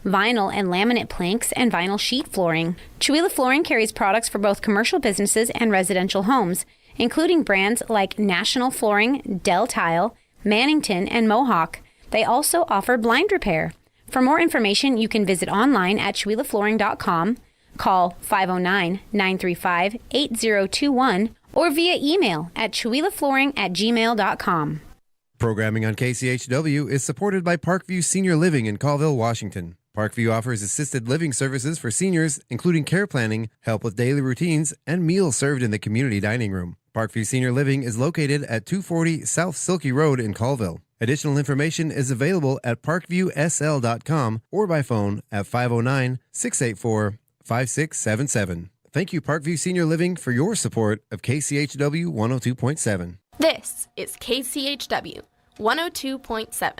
vinyl and laminate planks, and vinyl sheet flooring. Chihuahua Flooring carries products for both commercial businesses and residential homes, including brands like National Flooring, Del Tile, Mannington, and Mohawk. They also offer blind repair. For more information, you can visit online at chihuahuaflooring.com, call 509-935-8021, or via email at chihuahuaflooring@gmail.com. Programming on KCHW is supported by Parkview Senior Living in Colville, Washington. Parkview offers assisted living services for seniors, including care planning, help with daily routines, and meals served in the community dining room. Parkview Senior Living is located at 240 South Silky Road in Colville. Additional information is available at parkviewsl.com or by phone at 509-684-5677. Thank you, Parkview Senior Living, for your support of KCHW 102.7. This is KCHW 102.7.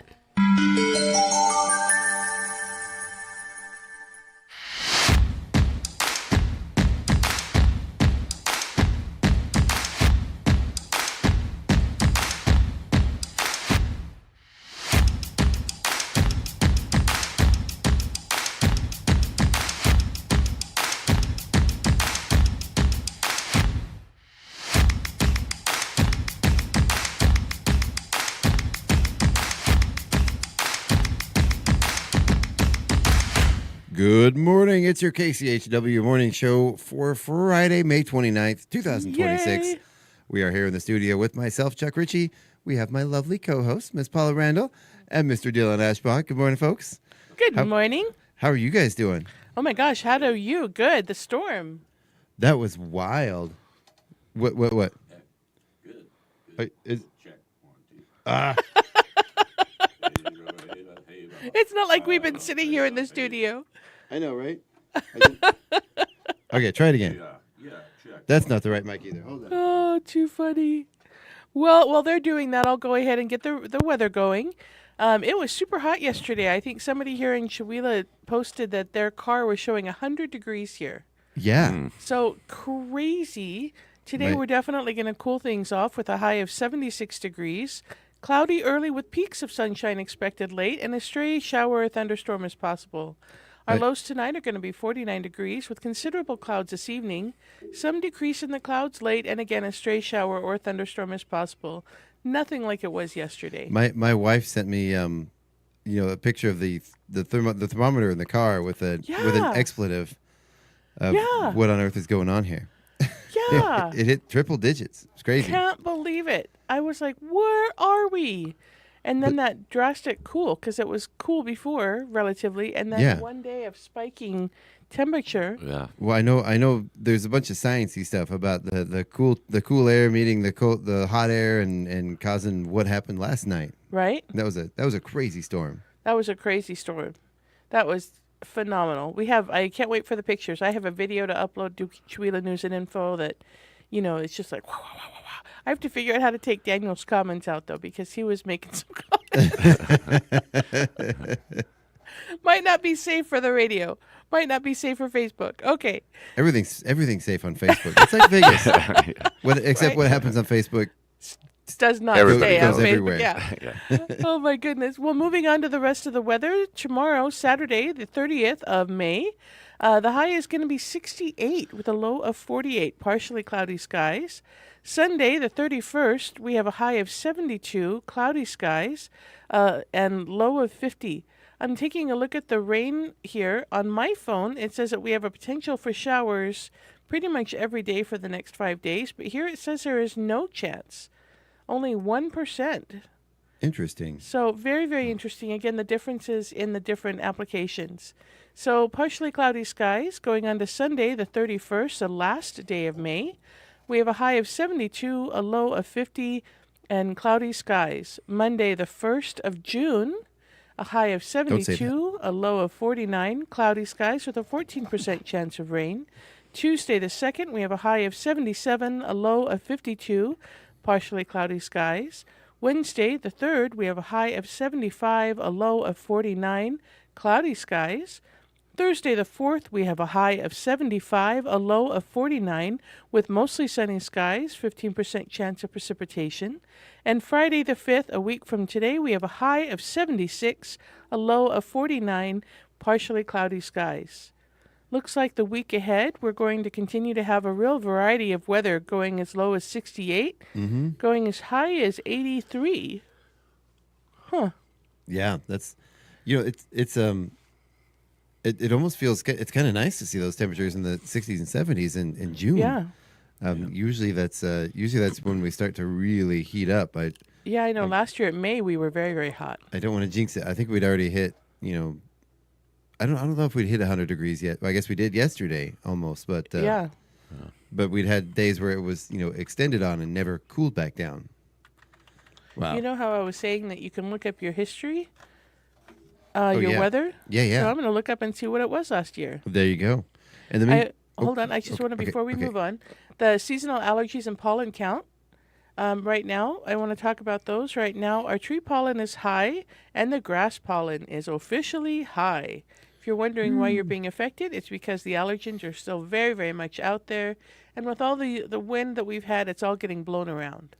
Good morning. It's your KCHW morning show for Friday, May 29th, 2026. Yay. We are here in the studio with myself, Chuck Ritchie. We have my lovely co-host, Miss Paula Randall, and Mr. Dylan Ashbach. Good morning, folks. Good morning. How are you guys doing? Oh, my gosh. How do you? Good. The storm. That was wild. What? Good. Check. 1, 2. It's not like we've been sitting here in the studio. I know, right? Okay, try it again. Yeah, check. That's not the right mic either. Hold on. Oh, too funny. Well, while they're doing that, I'll go ahead and get the weather going. It was super hot yesterday. I think somebody here in Chihuahua posted that their car was showing 100 degrees here. Yeah. So crazy. Today we're definitely going to cool things off with a high of 76 degrees. Cloudy early with peaks of sunshine expected late, and a stray shower or thunderstorm is possible. Our lows tonight are going to be 49 degrees with considerable clouds this evening. Some decrease in the clouds late, and again, a stray shower or thunderstorm is possible. Nothing like it was yesterday. My wife sent me, a picture of the thermometer in the car with an expletive of what on earth is going on here. Yeah. It hit triple digits. It's crazy. Can't believe it. I was like, where are we? And then that drastic cool, because it was cool before, relatively, and then one day of spiking temperature. Yeah. Well, I know. There's a bunch of sciencey stuff about the cool air meeting the hot air and causing what happened last night. Right. That was a crazy storm. That was a crazy storm. That was phenomenal. I can't wait for the pictures. I have a video to upload to Chihuahua News and Info that, it's just like, wow, wow, wow, wow. I have to figure out how to take Daniel's comments out, though, because he was making some comments. Might not be safe for the radio. Might not be safe for Facebook. Okay. Everything's safe on Facebook. It's like Vegas. Except what happens on Facebook does not stay on Facebook. Everywhere. Yeah. Oh, my goodness. Well, moving on to the rest of the weather. Tomorrow, Saturday, the 30th of May, the high is going to be 68 with a low of 48, partially cloudy skies. Sunday, the 31st, we have a high of 72, cloudy skies, and low of 50. I'm taking a look at the rain here. On my phone, it says that we have a potential for showers pretty much every day for the next 5 days, but here it says there is no chance. Only 1%. Interesting. So very, very interesting. Again, the differences in the different applications. So partially cloudy skies going on to Sunday, the 31st, the last day of May. We have a high of 72, a low of 50, and cloudy skies. Monday, the 1st of June, a high of 72, a low of 49, cloudy skies with a 14% chance of rain. Tuesday, the 2nd, we have a high of 77, a low of 52, partially cloudy skies. Wednesday, the 3rd, we have a high of 75, a low of 49, cloudy skies. Thursday, the 4th, we have a high of 75, a low of 49, with mostly sunny skies, 15% chance of precipitation. And Friday, the 5th, a week from today, we have a high of 76, a low of 49, partially cloudy skies. Looks like the week ahead, we're going to continue to have a real variety of weather, going as low as 68, going as high as 83. Huh. Yeah, that's, it almost feels, it's kind of nice to see those temperatures in the 60s and 70s in June. Yeah. Usually that's when we start to really heat up. Yeah, I know. Last year in May, we were very, very hot. I don't want to jinx it. I think we'd already hit, I don't know if we'd hit 100 degrees yet. Well, I guess we did yesterday almost, but Yeah. but we'd had days where it was, extended on and never cooled back down. Wow. You know how I was saying that you can look up your history, Oh, your yeah. weather? Yeah. So I'm going to look up and see what it was last year. There you go. And then Hold on. I just want to, before we move on, the seasonal allergies and pollen count. Right now, I want to talk about those. Right now, our tree pollen is high and the grass pollen is officially high. If you're wondering why you're being affected, it's because the allergens are still very, very much out there. And with all the wind that we've had, it's all getting blown around.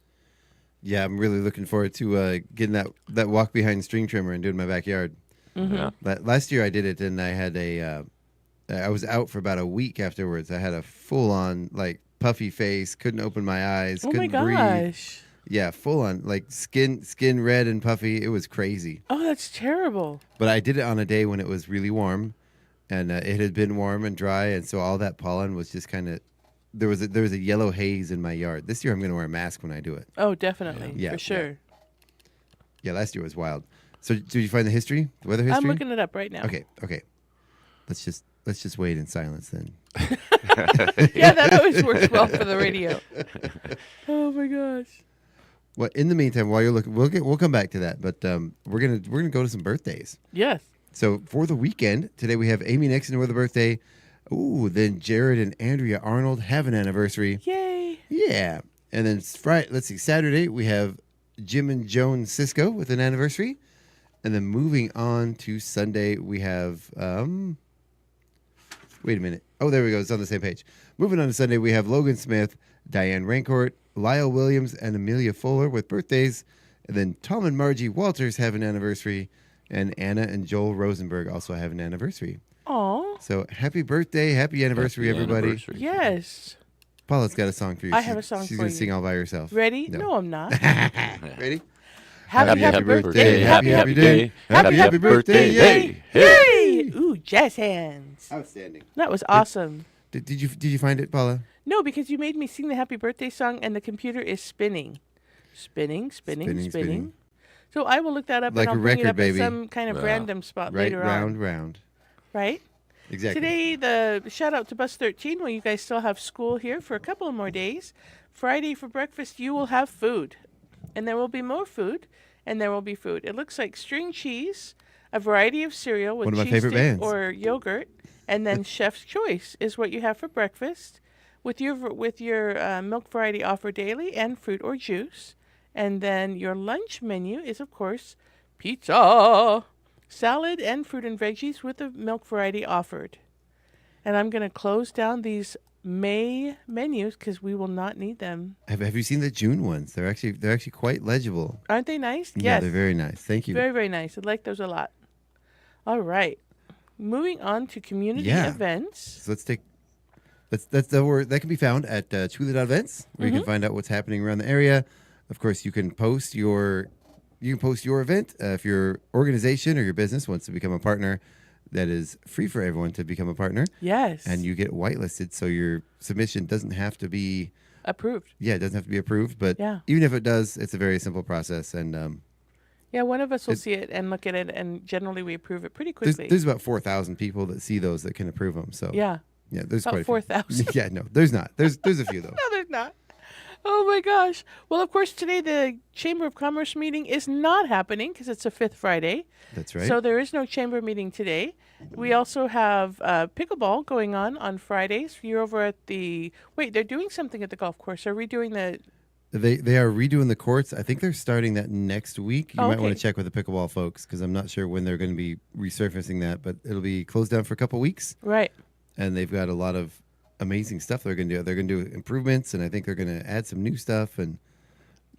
Yeah, I'm really looking forward to getting that walk behind string trimmer and doing my backyard. Yeah. Last year I did it, and I had I was out for about a week afterwards. I had a full on puffy face, couldn't open my eyes, Oh my couldn't breathe. gosh. Yeah, full on skin red and puffy. It was crazy. Oh, that's terrible. But I did it on a day when it was really warm, and it had been warm and dry, and so all that pollen was just kind of there was a yellow haze in my yard. This year I'm going to wear a mask when I do it. Oh, definitely. Yeah, for sure. Yeah, last year was wild. So did you find the history, the weather history? I'm looking it up right now. Okay. Let's just wait in silence then. Yeah, that always works well for the radio. Oh my gosh. Well, in the meantime, while you're looking, we'll come back to that. But we're gonna go to some birthdays. Yes. So for the weekend today, we have Amy Nixon with a birthday. Ooh, then Jared and Andrea Arnold have an anniversary. Yay. Yeah, and then Saturday we have Jim and Joan Cisco with an anniversary, and then moving on to Sunday we have Wait a minute. Oh, there we go. It's on the same page. Moving on to Sunday, we have Logan Smith, Diane Rancourt, Lyle Williams, and Amelia Fuller with birthdays. And then Tom and Margie Walters have an anniversary. And Anna and Joel Rosenberg also have an anniversary. Aw. So happy birthday, happy anniversary, everybody. Anniversary. Yes. Paula's got a song for you. I have a song She's for gonna you. sing all by herself. Ready? No. No, I'm not. Ready? Happy birthday. Happy day. Happy birthday. Hey. Hey! Ooh, jazz hands. Outstanding. That was awesome. Did you find it, Paula? No, because you made me sing the happy birthday song and the computer is spinning. Spinning. Spinning. So I will look that up Like and I'll a bring it record, up baby. at some kind of Yeah. random spot Right, later on. round. Right? Exactly. Today, the shout out to Bus 13. Well, you guys still have school here for a couple of more days. Friday for breakfast, you will have food. And there will be more food, and there will be food. It looks like string cheese, a variety of cereal with One of my cheese favorite stick bands. or yogurt, and then Chef's Choice is what you have for breakfast with your milk variety offer daily and fruit or juice. And then your lunch menu is, of course, pizza, salad, and fruit and veggies with the milk variety offered. And I'm going to close down these May menus because we will not need them. Have you seen the June ones? They're actually quite legible. Aren't they nice? Yeah, Yes. they're very nice. Thank you. Very, very nice. I like those a lot. All right. Moving on to community Yeah. events. So that's the word that can be found at Chula.events, where you can find out what's happening around the area. Of course, you can post your event if your organization or your business wants to become a partner. That is free for everyone to become a partner, Yes. and you get whitelisted, so your submission doesn't have to be Approved. it doesn't have to be approved. But Yeah. even if it does, it's a very simple process, and Yeah, one of us will see it and look at it, and generally we approve it pretty quickly. there's about 4,000 people that see those that can approve them. So yeah. there's About quite a few. 4,000. Yeah, no, there's not. There's a few though. No, there's not. Oh my gosh. Well, of course, today the Chamber of Commerce meeting is not happening because it's a fifth Friday. That's right. So there is no chamber meeting today. We also have pickleball going on Fridays. You're over at the... Wait, they're doing something at the golf course. Are we doing the... They are redoing the courts. I think they're starting that next week. You Oh, might want okay. to check with the pickleball folks because I'm not sure when they're going to be resurfacing that, but it'll be closed down for a couple weeks, Right. and they've got a lot of amazing stuff they're going to do. They're going to do improvements, and I think they're going to add some new stuff, and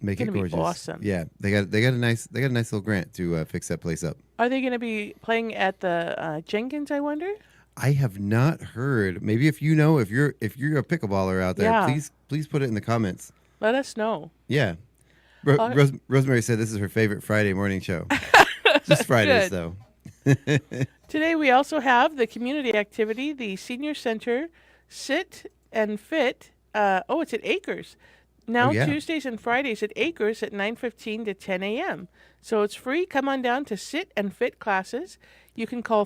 Make it Gonna be gorgeous. awesome. Yeah, they got a nice little grant to fix that place up. Are they going to be playing at the Jenkins, I wonder? I have not heard. Maybe if you know, if you're a pickleballer out there, Yeah. please put it in the comments. Let us know. Yeah. Rosemary said this is her favorite Friday morning show. Just Fridays, Good. though. Today we also have the community activity, the Senior Center Sit and Fit. It's at Acres. Now Oh, yeah. Tuesdays and Fridays at Acres at 9:15 to 10 a.m. So it's free. Come on down to Sit and Fit classes. You can call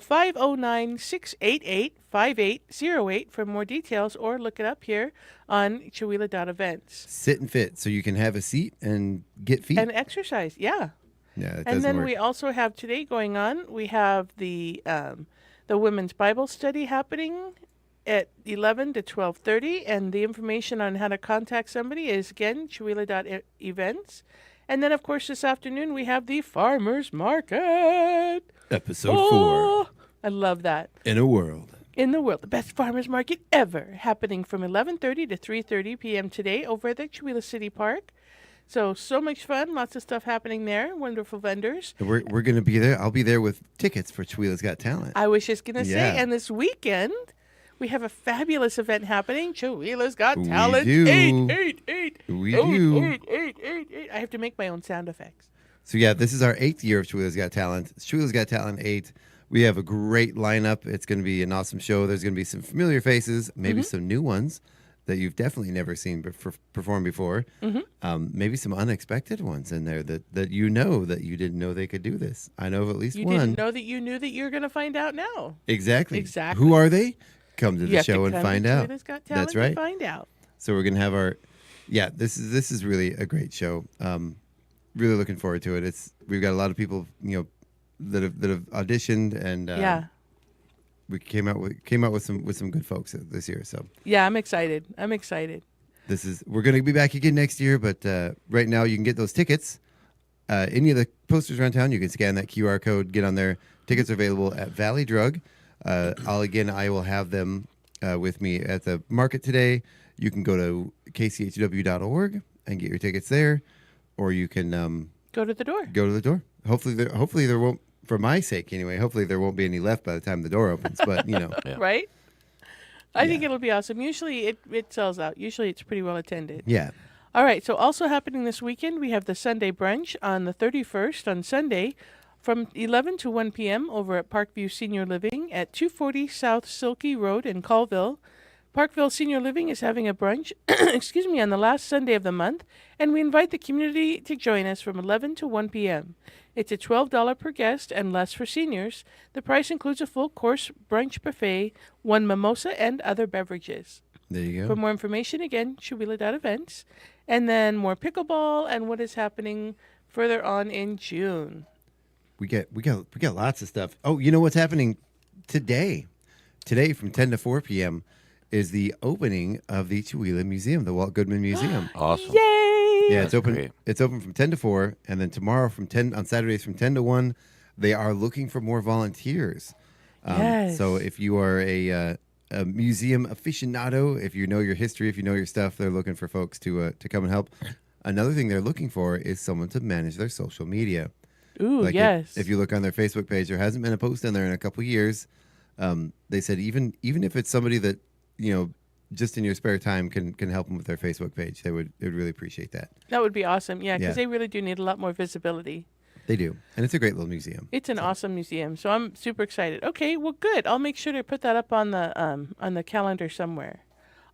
509-688-5808 for more details or look it up here on Chihuahua.events. Sit and fit so you can have a seat and get feet. And exercise, yeah. Yeah, it And doesn't then work. we also have today going on, we have the Women's Bible Study happening at 11 to 12:30, and the information on how to contact somebody is, again, Chihuahua.events. And then, of course, this afternoon we have the Farmers Market. Episode Oh, I love that. 4. In a world. In the world, the best farmers market ever, happening from 11:30 to 3:30 p.m. today over at the Chihuahua City Park. So much fun, lots of stuff happening there, wonderful vendors. And we're going to be there. I'll be there with tickets for Chihuahua's Got Talent. I was just going to Yeah. say, and this weekend, we have a fabulous event happening. Chihuahua's Got We Talent. do. 888. We do. 888. I have to make my own sound effects. So yeah, this is our 8th year of Chihuahua's Got Talent. It's Chihuahua's Got Talent 8. We have a great lineup. It's going to be an awesome show. There's going to be some familiar faces, maybe some new ones that you've definitely never seen perform before. Maybe some unexpected ones in there that you didn't know they could do this. I know of at least You one. didn't know that you knew that you're going to find out now. Exactly. Exactly. Who are they? Come to You the have to show and come find to out. Chihuahua's Got Talent That's right. and find out. So we're gonna have this is really a great show. Really looking forward to it. We've got a lot of people that have auditioned and we came out with some good folks this year. So Yeah, I'm excited. we're gonna be back again next year. But right now you can get those tickets. Any of the posters around town, you can scan that QR code, get on there. Tickets are available at Valley Drug. I will have them with me at the market today. You can go to kchw.org and get your tickets there, or you can Go to the door. go to the door. Hopefully there won't, for my sake anyway. Hopefully there won't be any left by the time the door opens. But Yeah. Right? I think it'll be awesome. Usually it sells out. Usually it's pretty well attended. yeah, All right. So also happening this weekend, we have the Sunday brunch on the 31st on Sunday from 11 to 1 p.m. over at Parkview Senior Living at 240 South Silky Road in Colville. Parkville Senior Living is having a brunch, on the last Sunday of the month, and we invite the community to join us from 11 to 1 p.m. It's a $12 per guest and less for seniors. The price includes a full course brunch buffet, one mimosa, and other beverages. there you go. For more information, again, Chihuahua.events, and then more pickleball and what is happening further on in June. We got lots of stuff. Oh, you know what's happening today? Today from 10 to 4 p.m. is the opening of the Chihuahua Museum, the Walt Goodman Museum. Awesome. Yay! Yeah, That's it's open. great. It's open from 10 to 4, and then tomorrow on Saturdays from 10 to 1. They are looking for more volunteers. Yes. So if you are a museum aficionado, if you know your history, if you know your stuff, they're looking for folks to come and help. Another thing they're looking for is someone to manage their social media. Ooh, Like yes. if you look on their Facebook page, there hasn't been a post on there in a couple years. They said even if it's somebody that just in your spare time can help them with their Facebook page, they would really appreciate that. That would be awesome. Yeah, because Yeah. they really do need a lot more visibility. They do, and it's a great little museum. It's an awesome museum, so I'm super excited. Okay, well, good. I'll make sure to put that up on the calendar somewhere.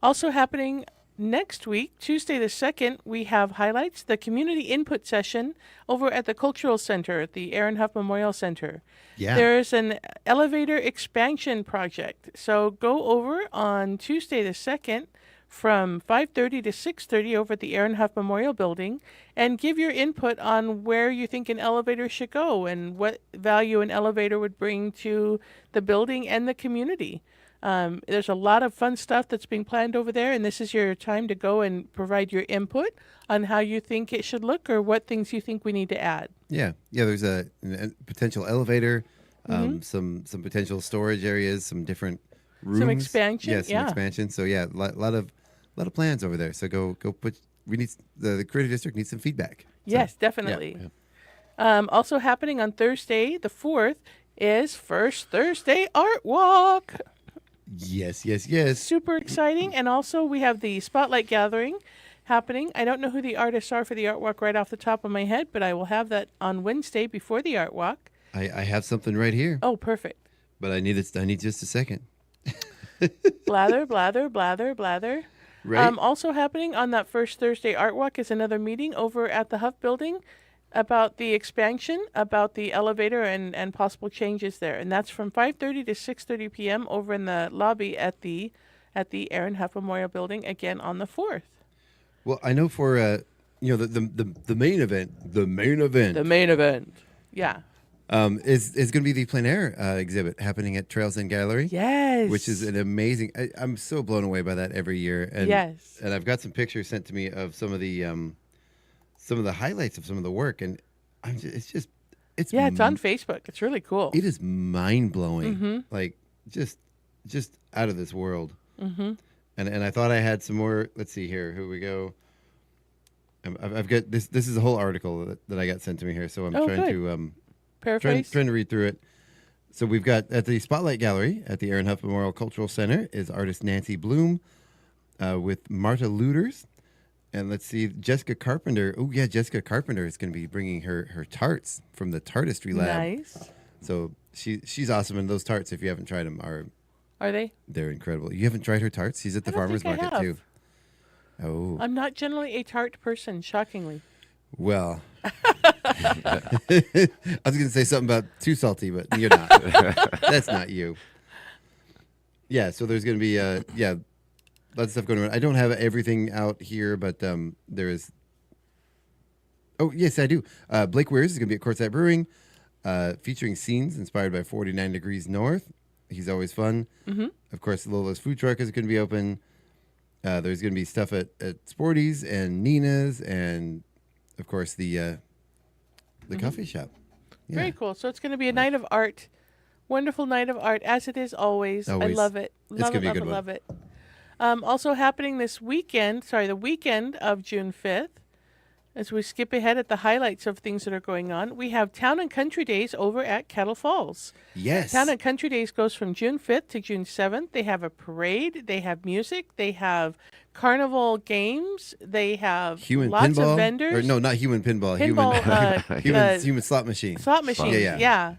Also happening next week, Tuesday the 2nd, we have highlights, the community input session over at the Cultural Center at the Aaron Huff Memorial Center. Yeah. There's an elevator expansion project. So go over on Tuesday the 2nd from 5:30 to 6:30 over at the Aaron Huff Memorial Building and give your input on where you think an elevator should go and what value an elevator would bring to the building and the community. There's a lot of fun stuff that's being planned over there, and this is your time to go and provide your input on how you think it should look or what things you think we need to add. Yeah. There's a potential elevator, some potential storage areas, some different rooms, expansion, Yeah, some yeah. expansion. So yeah, lot of plans over there. So go put we need the Creative District needs some feedback. Yes, So, definitely. yeah. Also happening on Thursday, the 4th, is First Thursday Art Walk. Yes. Super exciting. And also we have the Spotlight Gathering happening. I don't know who the artists are for the Art Walk right off the top of my head, but I will have that on Wednesday before the Art Walk. I have something right here, Oh, perfect. but I need just a second. Blather, blather, blather, blather. Right. Also happening on that First Thursday Art Walk is another meeting over at the Huff Building about the expansion, about the elevator and possible changes there. And that's from 5:30 to 6:30 p.m. over in the lobby at the Aaron Huff Memorial Building, again on the 4th. Well, I know for the main event, The main event. Yeah. is going to be the plein air exhibit happening at Trails End Gallery. Yes. Which is an amazing. I'm so blown away by that every year. And, Yes. And I've got some pictures sent to me of some of the highlights of some of the work, and it's Yeah, it's on Facebook. It's really cool. It is mind blowing, like just out of this world. Mm-hmm. And I thought I had some more. Let's see here. Here we go. I've got this. This is a whole article that I got sent to me here, so I'm trying good. to Paraphrase. trying to read through it. So we've got at the Spotlight Gallery at the Aaron Huff Memorial Cultural Center is artist Nancy Bloom with Marta Luders. And let's see, Jessica Carpenter. Oh, yeah, Jessica Carpenter is going to be bringing her tarts from the Tartistry Lab. Nice. So she's awesome. And those tarts, if you haven't tried them, Are they? they're incredible. You haven't tried her tarts? She's at the I don't farmer's think I market, have. too. Oh, I'm not generally a tart person, shockingly. well. I was going to say something about too salty, but you're not. That's not you. Yeah, so there's going to be, lots of stuff going on. I don't have everything out here, but there is. Oh, yes, I do. Blake Weirs is going to be at Courtside Brewing, featuring scenes inspired by 49 Degrees North. He's always fun. Mm-hmm. Of course, Lola's Food Truck is going to be open. There's going to be stuff at Sporty's and Nina's, and of course the coffee shop. Yeah. Very cool. So it's going to be a night of art, wonderful night of art, as it is always. I Always. love it. It's Love gonna it, be a love good it, one. love it. Also happening this weekend, the weekend of June 5th, as we skip ahead at the highlights of things that are going on, we have Town and Country Days over at Kettle Falls. Yes. Town and Country Days goes from June 5th to June 7th. They have a parade. They have music. They have carnival games. They have Human lots pinball. of vendors. Or no, not human pinball. Pinball, Human slot machine. slot machines. Yeah.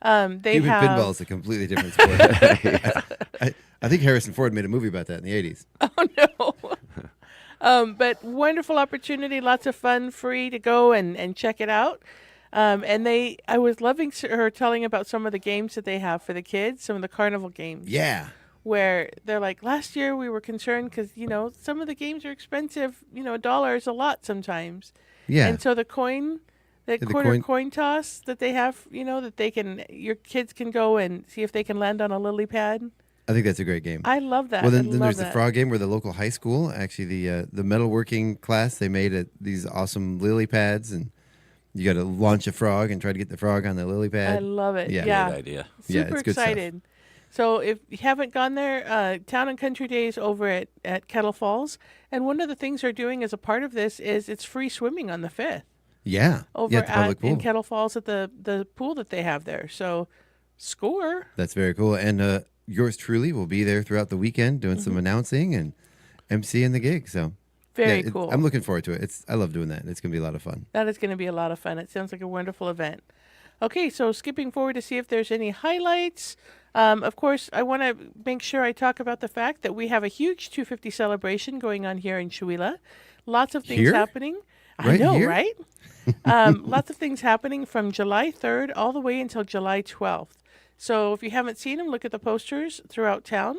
They Human have pinball is a completely different sport. I think Harrison Ford made a movie about that in the 80s. But wonderful opportunity, lots of fun, free to go and check it out. I was loving her telling about some of the games that they have for the kids, some of the carnival games. Yeah. Where they're like, last year we were concerned because, some of the games are expensive. $1 is a lot sometimes. Yeah. And so the quarter coin toss that they have, that your kids can go and see if they can land on a lily pad. I think that's a great game. I love that. Well, then I there's love the frog game where the local high school, actually the metalworking class, they made these awesome lily pads, and you got to launch a frog and try to get the frog on the lily pad. I love it. Yeah. Yeah. Good idea. Yeah, Super it's good stuff. excited. So if you haven't gone there, Town and Country Days over at Kettle Falls. And one of the things they're doing as a part of this is it's free swimming on the 5th. Yeah. Over at the public pool. in Kettle Falls at the pool that they have there. So score. That's very cool. And yours truly will be there throughout the weekend doing some announcing and emceeing the gig. So Very yeah, cool. I'm looking forward to it. I love doing that. It's going to be a lot of fun. That is going to be a lot of fun. It sounds like a wonderful event. Okay, so skipping forward to see if there's any highlights. Of course, I want to make sure I talk about the fact that we have a huge 250 celebration going on here in Chewelah. Lots of things Here? happening. I Right know, here? right? Lots of things happening from July 3rd all the way until July 12th. So if you haven't seen them, look at the posters throughout town.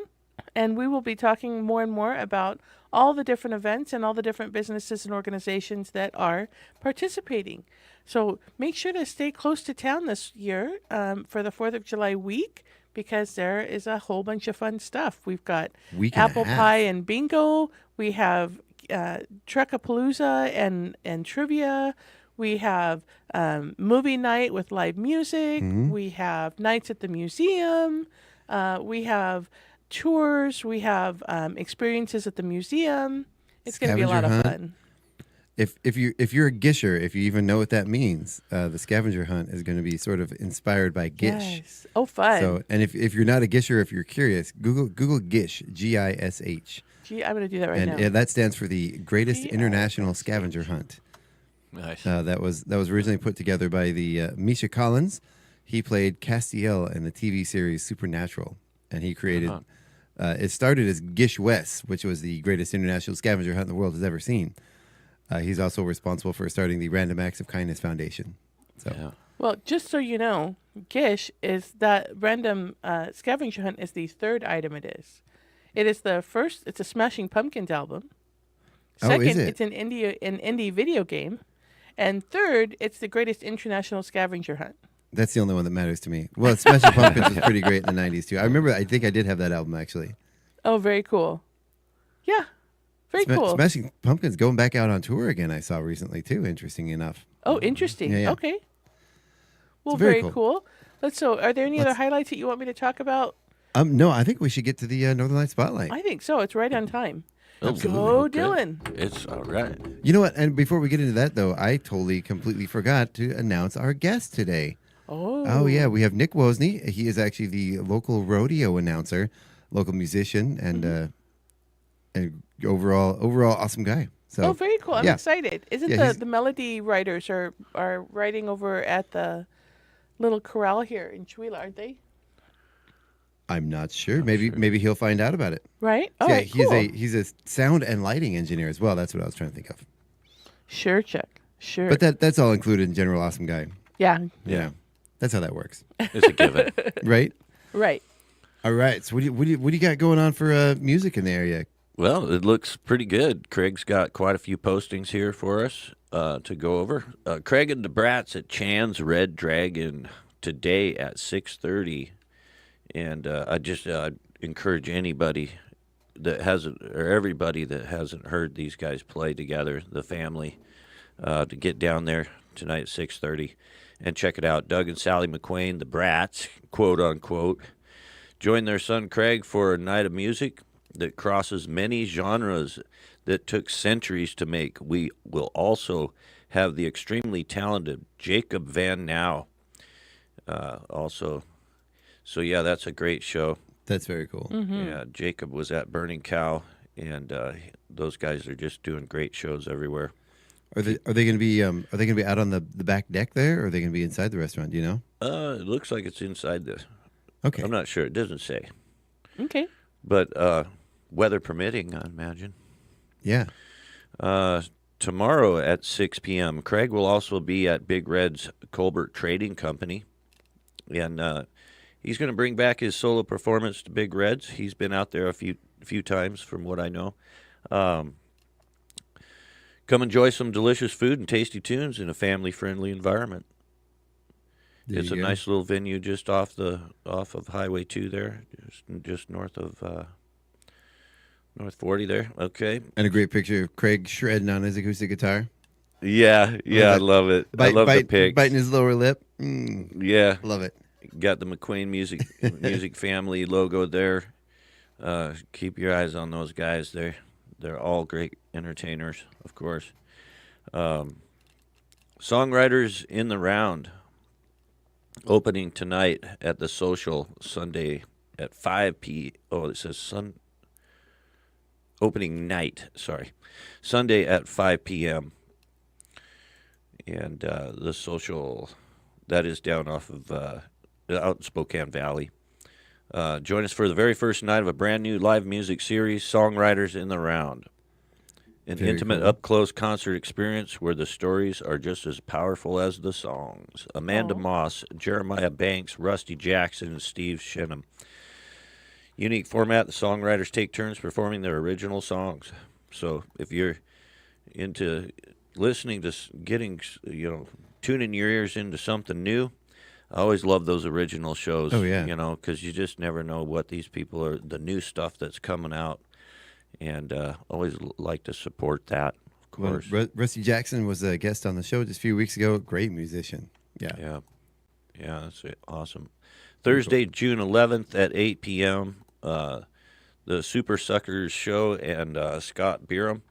And we will be talking more and more about all the different events and all the different businesses and organizations that are participating. So make sure to stay close to town this year for the 4th of July week, because there is a whole bunch of fun stuff. We've got Week and a apple half. pie and bingo. We have Truckapalooza and trivia. We have movie night with live music. Mm-hmm. We have nights at the museum. We have tours. We have experiences at the museum. It's going to be a lot Scavenger of hunt. fun. if you're a gisher, if you even know what that means, the scavenger hunt is going to be sort of inspired by gish. Yes. Oh, fun. So, and if you're not a gisher, if you're curious, Google gish, Gish, Gee, I'm going to do that right and now. that stands for the Greatest GISH. International Scavenger Hunt. Nice. That was originally put together by the Misha Collins. He played Castiel in the TV series Supernatural, and he created. It started as Gish West, which was the greatest international scavenger hunt the world has ever seen. He's also responsible for starting the Random Acts of Kindness Foundation. So, Yeah. Well, just so you know, Gish is that random scavenger hunt is the third item it is. It is the first, it's a Smashing Pumpkins album. Oh, Second, is it? it's an indie video game. And third, it's the greatest international scavenger hunt. that's the only one that matters to me. Well, Smashing Pumpkins was pretty great in the 90s, too. I think I did have that album, actually. Oh, very cool. Yeah, very cool. Smashing Pumpkins going back out on tour again, I saw recently, too, interesting enough. Oh, interesting. Yeah, yeah. Okay. Well, It's very very cool. cool. So, are there any other Let's- highlights that you want me to talk about? No, I think we should get to the Northern Light Spotlight. I think so. It's right on time. Absolutely. Go, Okay. Dylan. It's all right. You know what? And before we get into that, though, I completely forgot to announce our guest today. Oh. Yeah. We have Nick Wozney. He is actually the local rodeo announcer, local musician, and overall awesome guy. So, Oh, very cool. I'm yeah. excited. Isn't Yeah, he's- the melody writers are writing over at the little corral here in Chewila, aren't they? I'm not sure. Maybe he'll find out about it. Right? Oh, yeah, cool. he's a sound and lighting engineer as well. That's what I was trying to think of. Sure, Chuck. Sure. But that's all included in general awesome guy. yeah. Yeah. That's how that works. It's a given. Right? Right. All right. So what do you got going on for music in the area? Well, it looks pretty good. Craig's got quite a few postings here for us to go over. Craig and the Brats at Chan's Red Dragon today at 6:30. And I just encourage anybody that hasn't, or everybody that hasn't heard these guys play together, the family, to get down there tonight at 6:30 and check it out. Doug and Sally McQueen, the Brats, quote unquote, join their son Craig for a night of music that crosses many genres that took centuries to make. We will also have the extremely talented Jacob Van Now also. So, yeah, that's a great show. That's very cool. Yeah, Jacob was at Burning Cow, and those guys are just doing great shows everywhere. Are they going to be out on the back deck there, or are they going to be inside the restaurant? Do you know? It looks like it's inside the. Okay. I'm not sure. It doesn't say, Okay. but weather permitting, I imagine. Yeah. Tomorrow at 6 p.m., Craig will also be at Big Red's Colbert Trading Company, and he's going to bring back his solo performance to Big Red's. He's been out there a few times, from what I know. Come enjoy some delicious food and tasty tunes in a family-friendly environment. There It's a you go. nice little venue just off of Highway 2 there, just north of North 40 there. Okay. And a great picture of Craig shredding on his acoustic guitar. Yeah, I love it. I love the pics. Biting his lower lip. Yeah. Love it. Got the McQueen music family logo there. Keep your eyes on those guys. They're all great entertainers, of course. Songwriters in the Round, opening tonight at the Social Sunday at 5 p. Oh, it says opening night. Sorry, Sunday at 5 p.m. And the Social, that is down off of out in Spokane Valley. Join us for the very first night of a brand new live music series, Songwriters in the Round. An Very intimate, cool. up-close concert experience where the stories are just as powerful as the songs. Amanda Moss, Jeremiah Banks, Rusty Jackson, and Steve Shinham. Unique format, the songwriters take turns performing their original songs. So if you're into listening to tuning your ears into something new, I always love those original shows. Oh, yeah. Because you just never know what these people are, the new stuff that's coming out. And always like to support that, of Well, course. Rusty Jackson was a guest on the show just a few weeks ago. Great musician. Yeah. Yeah, that's it. Awesome. Thursday, June 11th at 8 p.m., the Super Suckers show and Scott Bierum.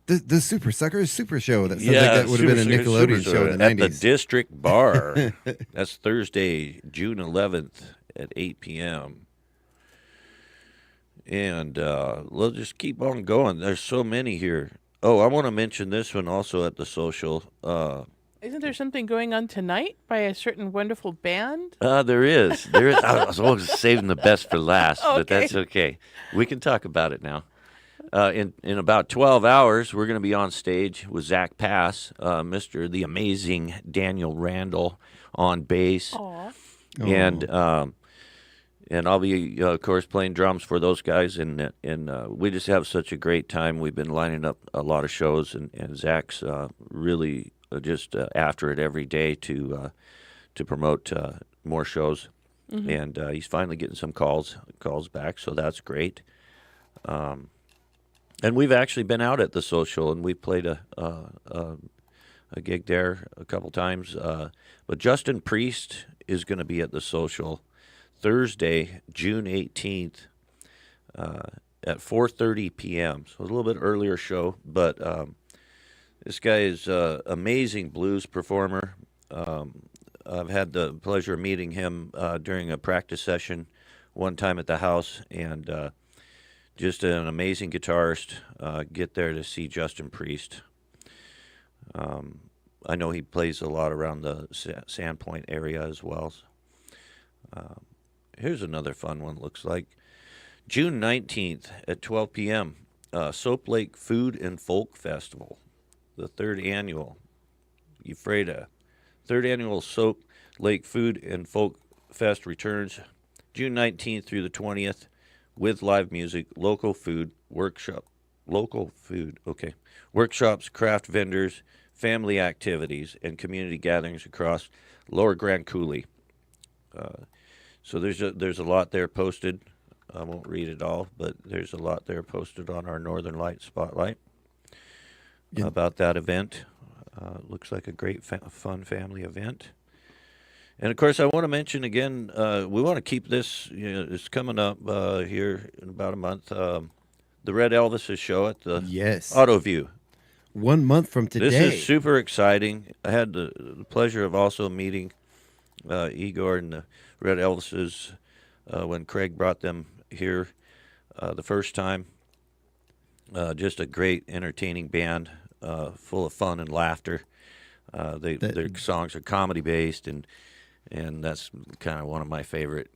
The Super Suckers Super Show. That sounds Yeah, like that would have been a Super Nickelodeon show in the at the 90s. District Bar. That's Thursday, June 11th at 8 p.m. And we'll just keep on going. There's so many here. Oh, I want to mention this one also at the social. Isn't there something going on tonight by a certain wonderful band? There is. There is. I was always saving the best for last, but Okay. that's okay. We can talk about it now. In about 12 hours, we're going to be on stage with Zach Pass, the amazing Daniel Randall on bass, Aw. and I'll be of course playing drums for those guys, and we just have such a great time. We've been lining up a lot of shows, and Zach's really just after it every day to promote more shows, and he's finally getting some calls back, so that's great. And we've actually been out at the social, and we played a gig there a couple times. But Justin Priest is going to be at the social Thursday, June 18th, at 4:30 p.m. So a little bit earlier show, but this guy is an amazing blues performer. I've had the pleasure of meeting him during a practice session one time at the house, and just an amazing guitarist. Get there to see Justin Priest. I know he plays a lot around the Sandpoint area as well. Here's another fun one, looks like. June 19th at 12 p.m., Soap Lake Food and Folk Festival, the third annual. Ephrata. Third annual Soap Lake Food and Folk Fest returns June 19th through the 20th. With live music, local food, workshops, craft vendors, family activities, and community gatherings across Lower Grand Coulee. So there's a lot there posted. I won't read it all, but there's a lot there posted on our Northern Light Spotlight about that event. Looks like a great fun family event. And, of course, I want to mention again, we want to keep this, it's coming up here in about a month, the Red Elvis' show at the Auto View. 1 month from today. This is super exciting. I had the pleasure of also meeting Igor and the Red Elvises when Craig brought them here the first time. Just a great, entertaining band, full of fun and laughter. Their songs are comedy-based, and that's kind of one of my favorite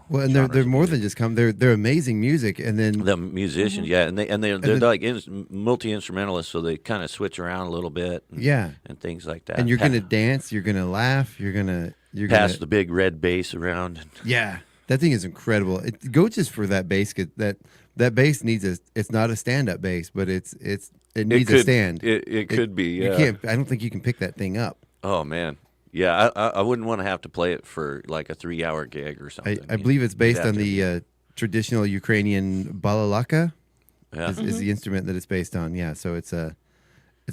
Well, and they're more than just they're amazing music, and then the musicians, yeah, and they're like multi-instrumentalists, so they kind of switch around a little bit, and things like that. And you're gonna dance, you're gonna laugh, you're gonna pass the big red bass around. Yeah, that thing is incredible. Go just for that bass. That bass needs it's not a stand-up bass, but it needs a stand. It could be. Yeah. You can't. I don't think you can pick that thing up. Oh man. Yeah, I wouldn't want to have to play it for like a 3-hour gig or something. I believe it's based on the traditional Ukrainian balalaka. Yeah. Is the instrument that it's based on. Yeah, so it's a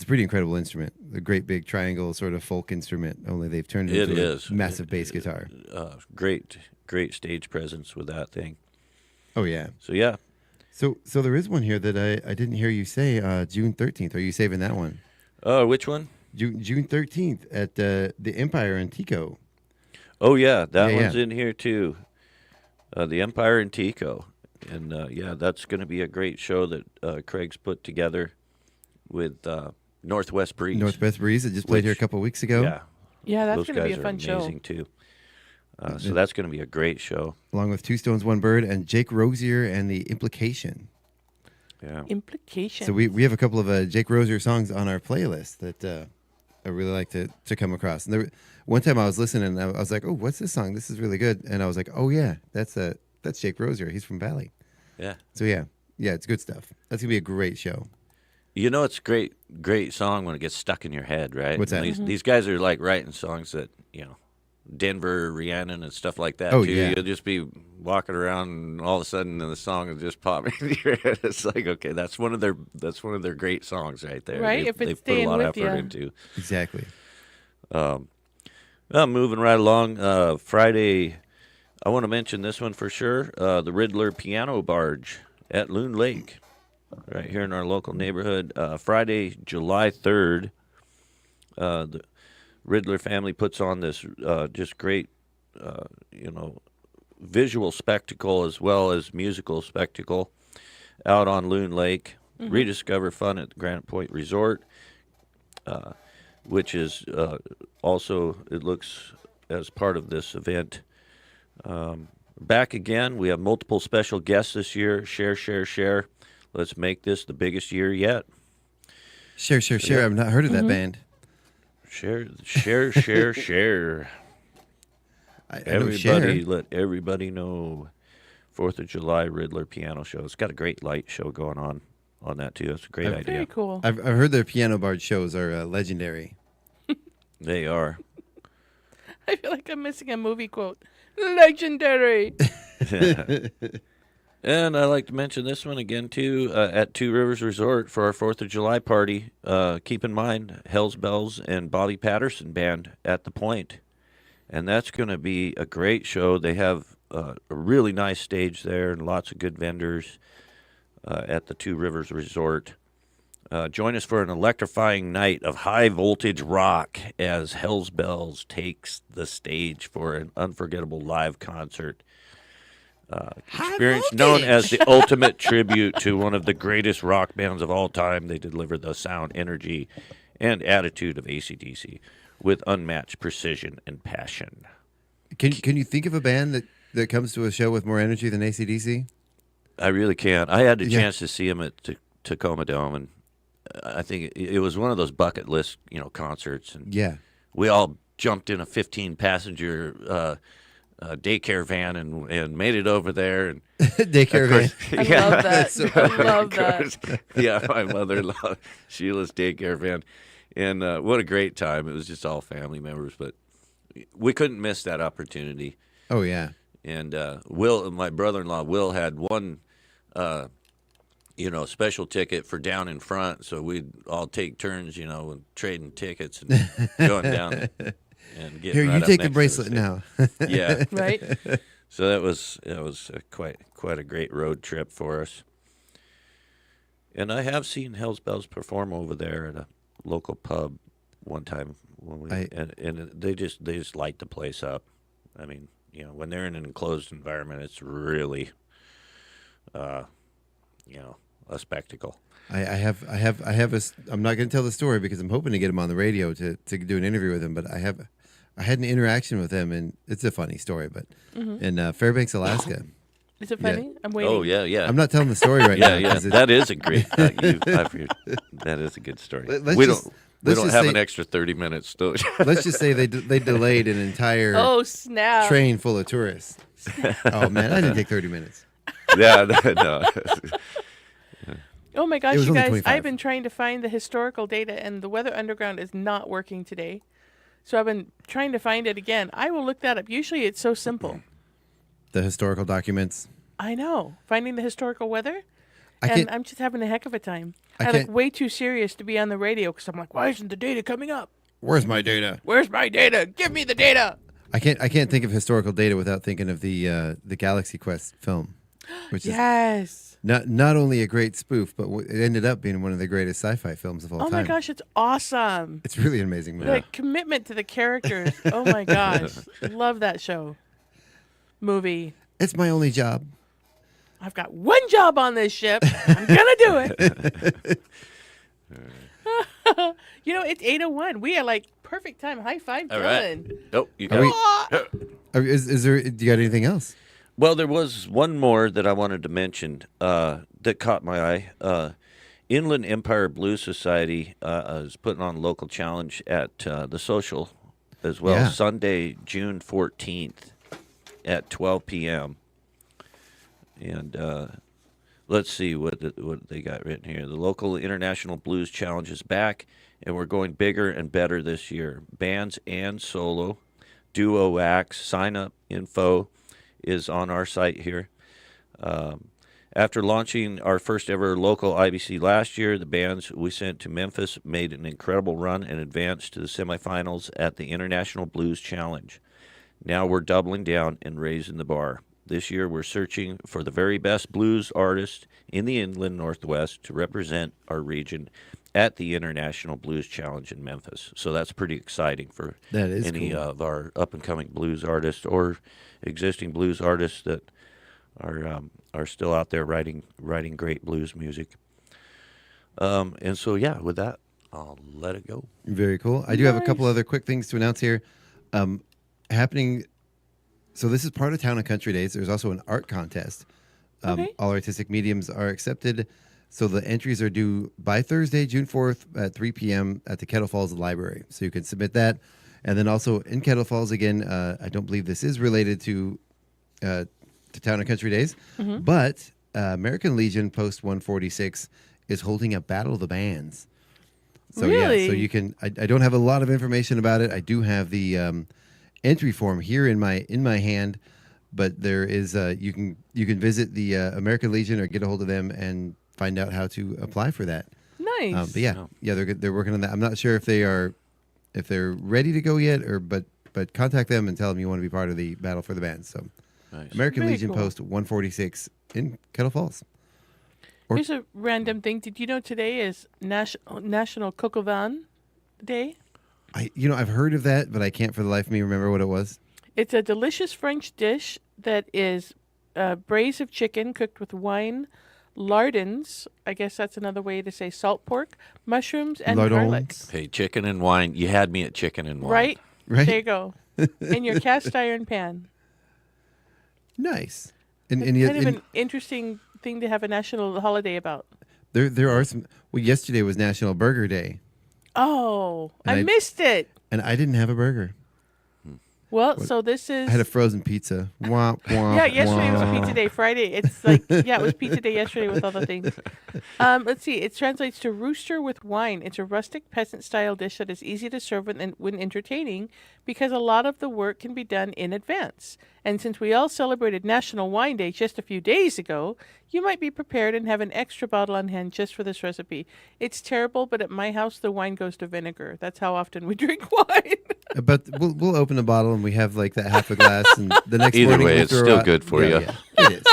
pretty incredible instrument. A great big triangle sort of folk instrument. Only they've turned it into a massive bass guitar. Great stage presence with that thing. Oh yeah. So yeah. So there is one here that I didn't hear you say. June 13th. Are you saving that one? Which one? June 13th at the Empire in Tico. Oh, yeah. That one's in here, too. The Empire in Tico. And, that's going to be a great show that Craig's put together with Northwest Breeze. Northwest Breeze that just played here a couple of weeks ago. Yeah. Yeah, that's Those going to be a guys fun are show. amazing, too. So that's going to be a great show. Along with Two Stones, One Bird, and Jake Rosier and The Implication. Yeah. Implication. So we have a couple of Jake Rosier songs on our playlist that I really like to come across. And one time I was listening, and I was like, "Oh, what's this song? This is really good." And I was like, "Oh yeah, that's Jake Rosier. He's from Valley." Yeah. So yeah, it's good stuff. That's gonna be a great show. It's a great song when it gets stuck in your head, right? What's that? These guys are like writing songs that Denver, Rhiannon, and stuff like that. Oh, too. yeah. You'll just be walking around, and all of a sudden, the song will just pop into your head. It's like, okay, that's one of their great songs right there. Right, if it's they've put a staying lot of with effort you. into. Exactly. Moving right along. Friday, I want to mention this one for sure. The Riddler Piano Barge at Loon Lake. right here in our local neighborhood. Friday, July 3rd, the Riddler family puts on this just great, visual spectacle as well as musical spectacle out on Loon Lake. Rediscover fun at the Granite Point Resort, which is also, it looks, as part of this event. Back again. We have multiple special guests this year. Share, share, share. Let's make this the biggest year yet. Share, share, share. I've not heard of that band. Share, share, share, share. I know Everybody, Cher. let everybody know. 4th of July Riddler piano show. It's got a great light show going on that too. That's a great idea. Very cool. I've heard their piano bard shows are legendary. They are. I feel like I'm missing a movie quote. Legendary. And I like to mention this one again too. At Two Rivers Resort for our 4th of July party. Keep in mind Hell's Bells and Bobby Patterson band at the Point, and that's going to be a great show. They have a really nice stage there and lots of good vendors at the Two Rivers Resort. Join us for an electrifying night of high-voltage rock as Hell's Bells takes the stage for an unforgettable live concert. Experience known as the ultimate tribute to one of the greatest rock bands of all time. They deliver the sound, energy, and attitude of AC/DC with unmatched precision and passion. Can you think of a band that comes to a show with more energy than AC/DC? I really can't. I had the chance to see them at Tacoma Dome, and I think it was one of those bucket list, concerts. And Yeah. we all jumped in a 15-passenger daycare van and made it over there. And Daycare van. I love that. I love that. Yeah, my mother-in-law, Sheila's daycare van. And what a great time. It was just all family members, but we couldn't miss that opportunity. Oh, yeah. And my brother-in-law, Will, had one, special ticket for down in front, so we'd all take turns, trading tickets and going down and getting Here, right you up take next the to bracelet stage. now. Yeah. Right? So that was quite a great road trip for us. And I have seen Hell's Bells perform over there at a local pub one time and they just light the place up. I mean, when they're in an enclosed environment, it's really a spectacle. I'm not going to tell the story because I'm hoping to get him on the radio to do an interview with him, but I had an interaction with him, and it's a funny story, but in Fairbanks, Alaska. Is it funny? I'm waiting. Oh yeah. I'm not telling the story right now. Yeah. 'cause That is a great. That is a good story. We don't have an extra 30 minutes. Though. Let's just say they delayed an entire Oh, snap. train full of tourists. Oh man, I didn't take 30 minutes. Yeah, no. Oh my gosh, It was you only guys, 25. I've been trying to find the historical data, and the Weather Underground is not working today. So I've been trying to find it again. I will look that up. Usually it's so simple. The historical documents. I know. Finding the historical weather. I And can't. I'm just having a heck of a time. I I look can't- way too serious to be on the radio because I'm like, why isn't the data coming up? Where's my data? Where's my data? Give me the data. I can't think of historical data without thinking of the Galaxy Quest film, which is Yes. not only a great spoof, but it ended up being one of the greatest sci-fi films of all Oh time. my gosh, it's awesome. It's really an amazing movie. The commitment to the characters. Oh my gosh. Love that show. Movie. It's my only job. I've got one job on this ship. I'm going to do it. It's 8:01. We are like perfect time. High five, All Dylan. right. Oh, you Are got we- Is there? Do you got anything else? Well, there was one more that I wanted to mention that caught my eye. Inland Empire Blues Society is putting on a local challenge at the Social as well, Yeah. Sunday, June 14th at 12 p.m. And let's see what they got written here. The local International Blues Challenge is back, and we're going bigger and better this year. Bands and solo, duo acts, sign-up info is on our site here. After launching our first ever local IBC last year, the bands we sent to Memphis made an incredible run and advanced to the semifinals at the International Blues Challenge. Now we're doubling down and raising the bar. This year, we're searching for the very best blues artist in the Inland Northwest to represent our region at the International Blues Challenge in Memphis. So that's pretty exciting for That is any cool. of our up-and-coming blues artists or existing blues artists that are still out there writing great blues music. And so, yeah, with that, I'll let it go. Very cool. I do have a couple other quick things to announce here. Happening. So this is part of Town and Country Days. There's also an art contest. Okay. All artistic mediums are accepted. So the entries are due by Thursday, June 4th at 3 p.m. at the Kettle Falls Library. So you can submit that. And then also in Kettle Falls, again, I don't believe this is related to Town and Country Days, but American Legion Post 146 is holding a Battle of the Bands. So Really? yeah, so you can. I don't have a lot of information about it. I do have the entry form here in my hand, but there is you can visit the American Legion or get a hold of them and find out how to apply for that. Nice. But yeah, they're working on that. I'm not sure if they're ready to go yet, but contact them and tell them you want to be part of the Battle for the Bands. So Nice. American Very Legion cool. Post 146 in Kettle Falls. Here's a random thing. Did you know today is National Coq au Vin Day? I've heard of that, but I can't for the life of me remember what it was. It's a delicious French dish that is braised of chicken cooked with wine, lardons, I guess that's another way to say salt pork, mushrooms, and garlic. Lardons. Hey, chicken and wine. You had me at chicken and wine. Right? Right? There you go. In your cast iron pan. Nice. And Kind yet, of an interesting thing to have a national holiday about. there are some. Well, yesterday was National Burger Day, Oh, And I I- missed it. and I didn't have a burger. Well, so this is... I had a frozen pizza. Womp, womp, Yeah, yesterday was womp. Pizza Day. Friday, it's like, yeah, it was Pizza Day yesterday with other things. Let's see. It translates to rooster with wine. It's a rustic peasant-style dish that is easy to serve when entertaining because a lot of the work can be done in advance. And since we all celebrated National Wine Day just a few days ago, you might be prepared and have an extra bottle on hand just for this recipe. It's terrible, but at my house, the wine goes to vinegar. That's how often we drink wine. But we'll open a bottle and we have like that half a glass, and the next Either morning way, we'll it's throw still out- good for Yeah, you. yeah, it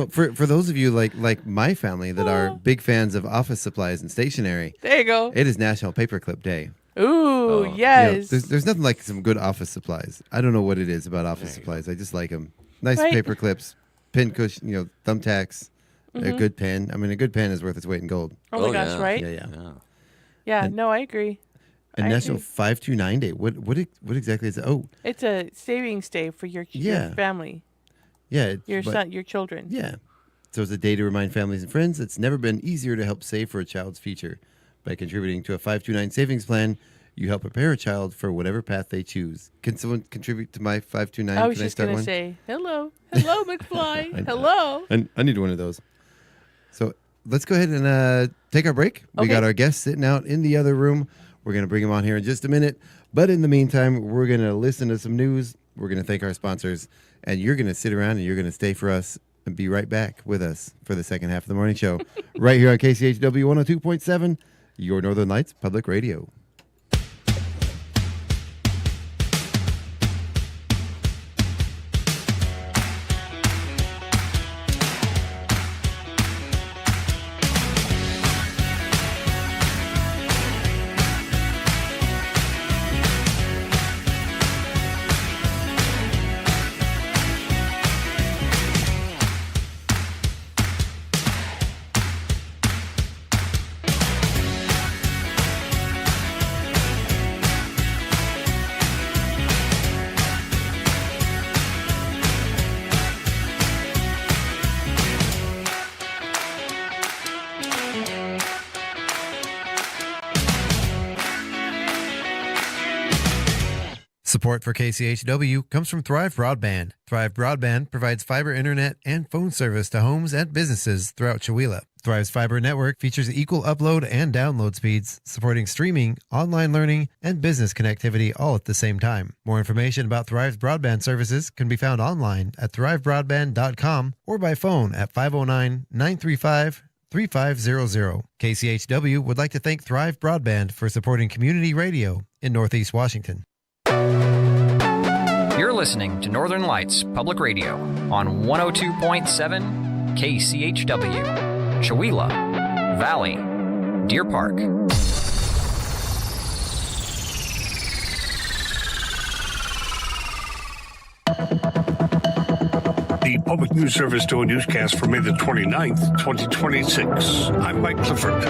is. For those of you like my family that are big fans of office supplies and stationery, There you go. it is National Paperclip Day. Ooh, yes. There's nothing like some good office supplies. I don't know what it is about office supplies. I just like them. Nice Right. paper clips, pin cushion, thumbtacks, a good pen. I mean, a good pen is worth its weight in gold. Oh my Oh, gosh, yeah. right? Yeah. Yeah, no, I agree. And I National agree. 529 Day. What exactly is it? Oh, It's a savings day for your Yeah. family, yeah. your but- son, your children. Yeah. So it's a day to remind families and friends it's never been easier to help save for a child's future. By contributing to a 529 savings plan, you help prepare a child for whatever path they choose. Can someone contribute to my 529? I was Can just start going to one? say, hello, McFly, hello. I need one of those. So let's go ahead and take our break. We Okay. got our guest sitting out in the other room. We're going to bring him on here in just a minute. But in the meantime, we're going to listen to some news. We're going to thank our sponsors. And you're going to sit around and you're going to stay for us and be right back with us for the second half of the morning show. Right here on KCHW 102.7, your Northern Lights Public Radio. Support for KCHW comes from Thrive Broadband. Thrive Broadband provides fiber internet and phone service to homes and businesses throughout Chewelah. Thrive's fiber network features equal upload and download speeds, supporting streaming, online learning, and business connectivity all at the same time. More information about Thrive's broadband services can be found online at thrivebroadband.com or by phone at 509-935-3500. KCHW would like to thank Thrive Broadband for supporting community radio in Northeast Washington. You're listening to Northern Lights Public Radio on 102.7 KCHW, Chewelah Valley, Deer Park. The Public News Service doing newscast for May the 29th, 2026. I'm Mike Clifford.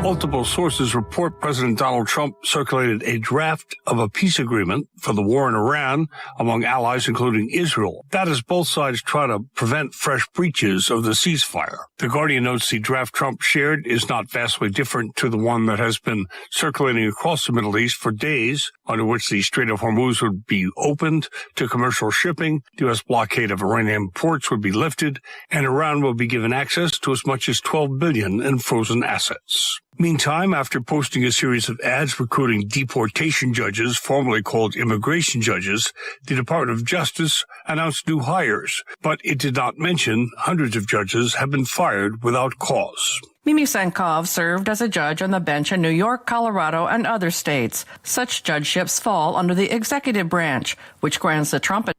Multiple sources report President Donald Trump circulated a draft of a peace agreement for the war in Iran among allies, including Israel. That as both sides try to prevent fresh breaches of the ceasefire. The Guardian notes the draft Trump shared is not vastly different to the one that has been circulating across the Middle East for days, under which the Strait of Hormuz would be opened to commercial shipping, the U.S. blockade of Iranian ports would be lifted, and Iran will be given access to as much as $12 billion in frozen assets. Meantime, after posting a series of ads recruiting deportation judges, formerly called immigration judges, the Department of Justice announced new hires, but it did not mention hundreds of judges have been fired without cause. Mimi Sankov served as a judge on the bench in New York, Colorado, and other states. Such judgeships fall under the executive branch, which grants the Trump.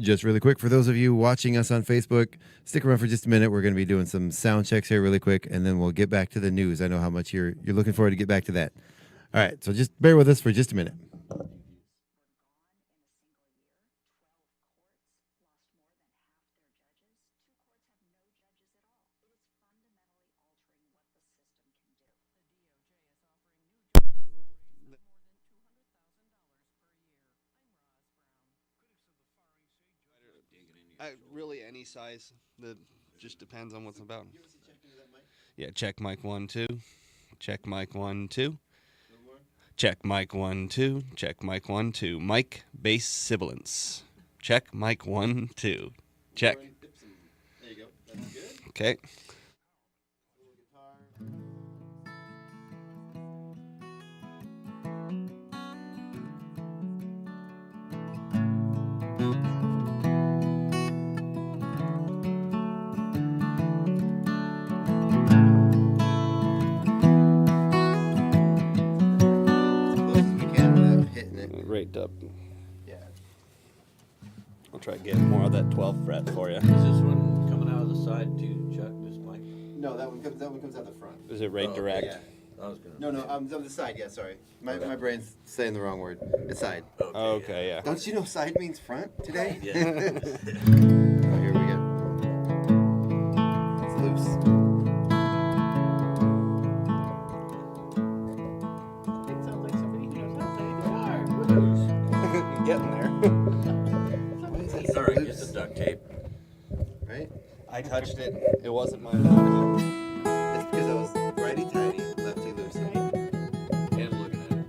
Just really quick, for those of you watching us on Facebook, stick around for just a minute. We're going to be doing some sound checks here really quick, and then we'll get back to the news. I know how much you're looking forward to get back to that. All right, so just bear with us for just a minute. Really, any size. That just depends on what's about. Yeah, check mic 1 2. Check mic 1 2. Check mic 1 2. Check mic 1 2. Mic bass sibilance. Check mic 1 2. Check. There you go. That's good. Okay. Right up. Yeah. I'll try to get more of that 12th fret for you. Is this one coming out of the side too, Chuck? This mic? No, that one comes out the front. Is it right direct? Yeah. No, on the side. Yeah, sorry. My brain's saying the wrong word. It's side. Okay, yeah. Don't you know side means front today? Yeah. Oh, here we go. It's loose. It sounds like somebody who knows how to play guitar. Getting there. Sorry, get the duct tape. Right? I touched it. It wasn't my fault. It's because I was righty-tighty, lefty-loosey. And looking at it.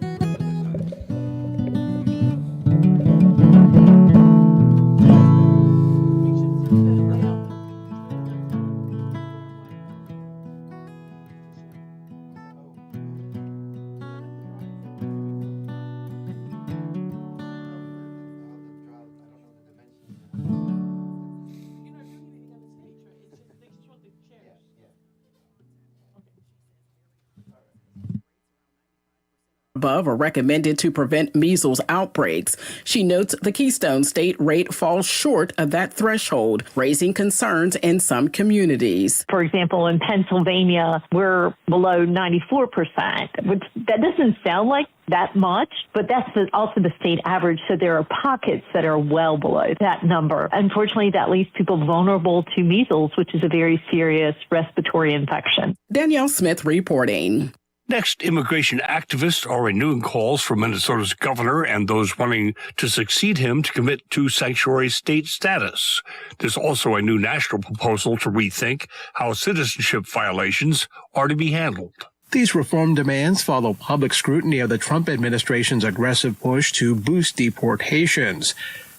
above are recommended to prevent measles outbreaks. She notes the Keystone State rate falls short of that threshold, raising concerns in some communities. For example, in Pennsylvania, we're below 94%, which that doesn't sound like that much, but that's also the state average. So there are pockets that are well below that number. Unfortunately, that leaves people vulnerable to measles, which is a very serious respiratory infection. Danielle Smith reporting. Next, immigration activists are renewing calls for Minnesota's governor and those wanting to succeed him to commit to sanctuary state status. There's also a new national proposal to rethink how citizenship violations are to be handled. These reform demands follow public scrutiny of the Trump administration's aggressive push to boost deportations.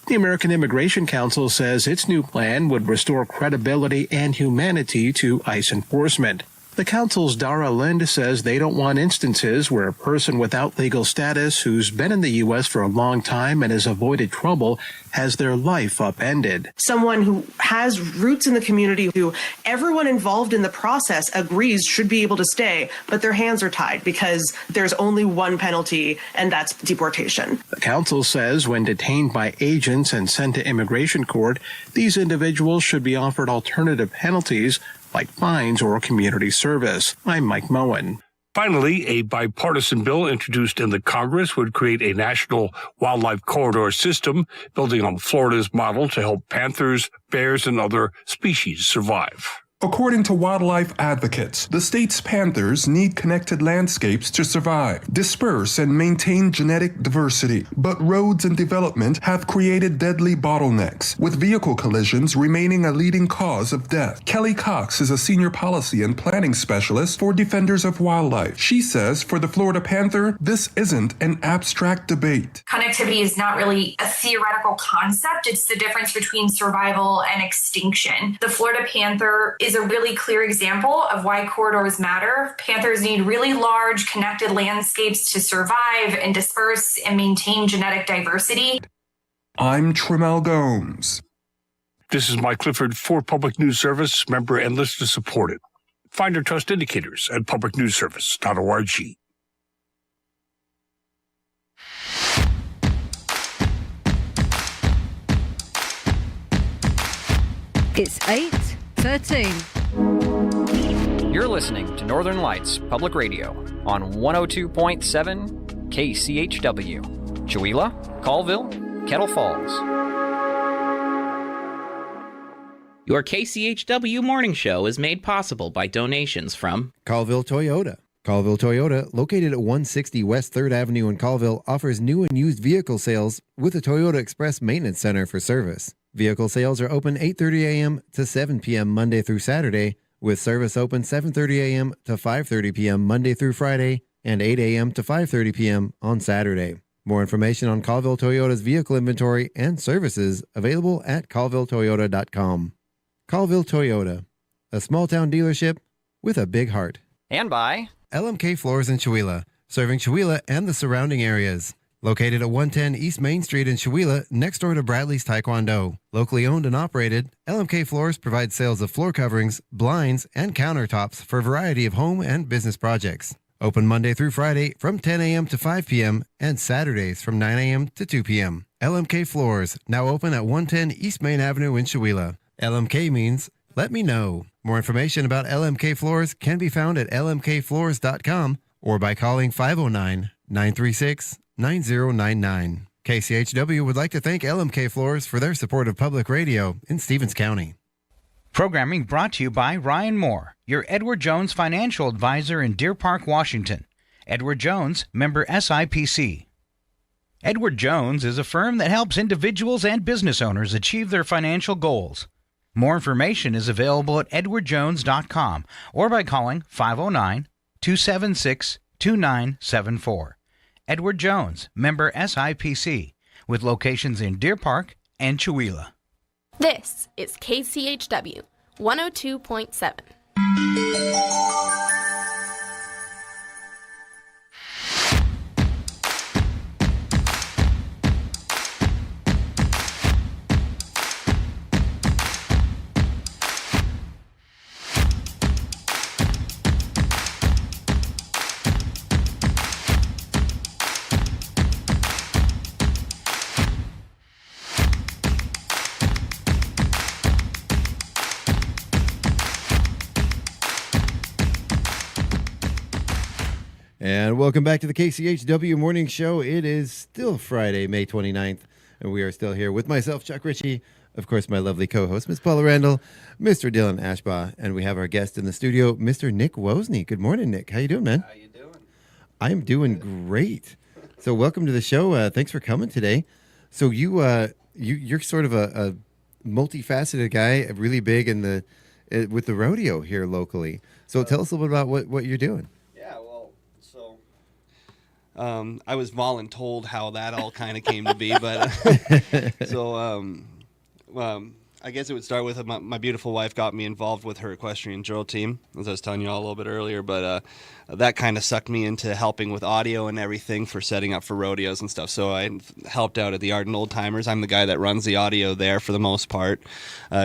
The American Immigration Council says its new plan would restore credibility and humanity to ICE enforcement. The council's Dara Lind says they don't want instances where a person without legal status who's been in the U.S. for a long time and has avoided trouble has their life upended. Someone who has roots in the community, who everyone involved in the process agrees should be able to stay, but their hands are tied because there's only one penalty, and that's deportation. The council says when detained by agents and sent to immigration court, these individuals should be offered alternative penalties like fines or community service. I'm Mike Moen. Finally, a bipartisan bill introduced in the Congress would create a national wildlife corridor system, building on Florida's model to help panthers, bears, and other species survive. According to wildlife advocates, the state's panthers need connected landscapes to survive, disperse, and maintain genetic diversity. But roads and development have created deadly bottlenecks, with vehicle collisions remaining a leading cause of death. Kelly Cox is a senior policy and planning specialist for Defenders of Wildlife. She says for the Florida panther, this isn't an abstract debate. Connectivity is not really a theoretical concept. It's the difference between survival and extinction. The Florida panther is a really clear example of why corridors matter. Panthers need really large connected landscapes to survive and disperse and maintain genetic diversity. I'm Tremel Gomes. This is Mike Clifford for Public News Service, member and listener supported. Find our trust indicators at publicnewsservice.org. It's 8:13. You're listening to Northern Lights Public Radio on 102.7 KCHW. Chewelah, Colville, Kettle Falls. Your KCHW morning show is made possible by donations from Colville Toyota. Colville Toyota, located at 160 West 3rd Avenue in Colville, offers new and used vehicle sales with a Toyota Express Maintenance Center for service. Vehicle sales are open 8:30 a.m. to 7 p.m. Monday through Saturday, with service open 7:30 a.m. to 5:30 p.m. Monday through Friday and 8 a.m. to 5:30 p.m. on Saturday. More information on Colville Toyota's vehicle inventory and services available at colvilletoyota.com. Colville Toyota, a small-town dealership with a big heart. And by LMK Floors in Chewelah, serving Chewelah and the surrounding areas. Located at 110 East Main Street in Chewelah, next door to Bradley's Taekwondo. Locally owned and operated, LMK Floors provides sales of floor coverings, blinds, and countertops for a variety of home and business projects. Open Monday through Friday from 10 a.m. to 5 p.m. and Saturdays from 9 a.m. to 2 p.m. LMK Floors, now open at 110 East Main Avenue in Chewelah. LMK means, let me know. More information about LMK Floors can be found at lmkfloors.com or by calling 509-936-9099. KCHW would like to thank LMK Floors for their support of public radio in Stevens County. Programming brought to you by Ryan Moore, your Edward Jones financial advisor in Deer Park, Washington. Edward Jones, member SIPC. Edward Jones is a firm that helps individuals and business owners achieve their financial goals. More information is available at edwardjones.com or by calling 509-276-2974. Edward Jones, member SIPC, with locations in Deer Park and Chewelah. This is KCHW 102.7. And welcome back to the KCHW Morning Show. It is still Friday, May 29th, and we are still here with myself, Chuck Ritchie, of course, my lovely co-host, Miss Paula Randall, Mr. Dylan Ashbaugh, and we have our guest in the studio, Mr. Nick Wozney. Good morning, Nick. How you doing, man? How you doing? I'm doing great. So welcome to the show. Thanks for coming today. So you're sort of a multifaceted guy, really big in the with the rodeo here locally. So tell us a little bit about what you're doing. I was voluntold how that all kind of came to be, but I guess it would start with my beautiful wife got me involved with her equestrian drill team, as I was telling you all a little bit earlier. But that kind of sucked me into helping with audio and everything for setting up for rodeos and stuff. So I helped out at the Arden Old Timers. I'm the guy that runs the audio there for the most part.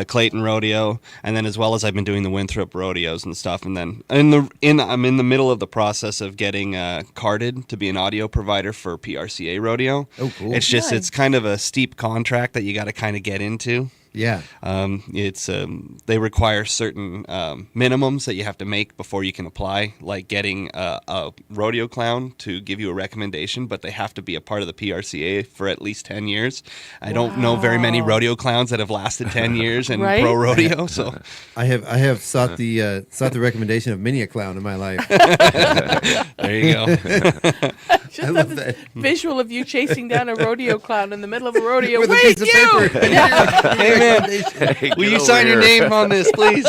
Clayton Rodeo, and then as well as I've been doing the Winthrop rodeos and stuff. And then I'm in the middle of the process of getting carded to be an audio provider for PRCA rodeo. Oh, cool. It's just it's kind of a steep contract that you got to kind of get into. Yeah. It's they require certain minimums that you have to make before you can apply, like getting a rodeo clown to give you a recommendation, but they have to be a part of the PRCA for at least 10 years. I don't know very many rodeo clowns that have lasted 10 years in pro rodeo. So I have sought the recommendation of many a clown in my life. There you go. Just love that visual of you chasing down a rodeo clown in the middle of a rodeo. With a Wait, piece of you! paper. Yeah. Hey, man, will you sign your name on this, please?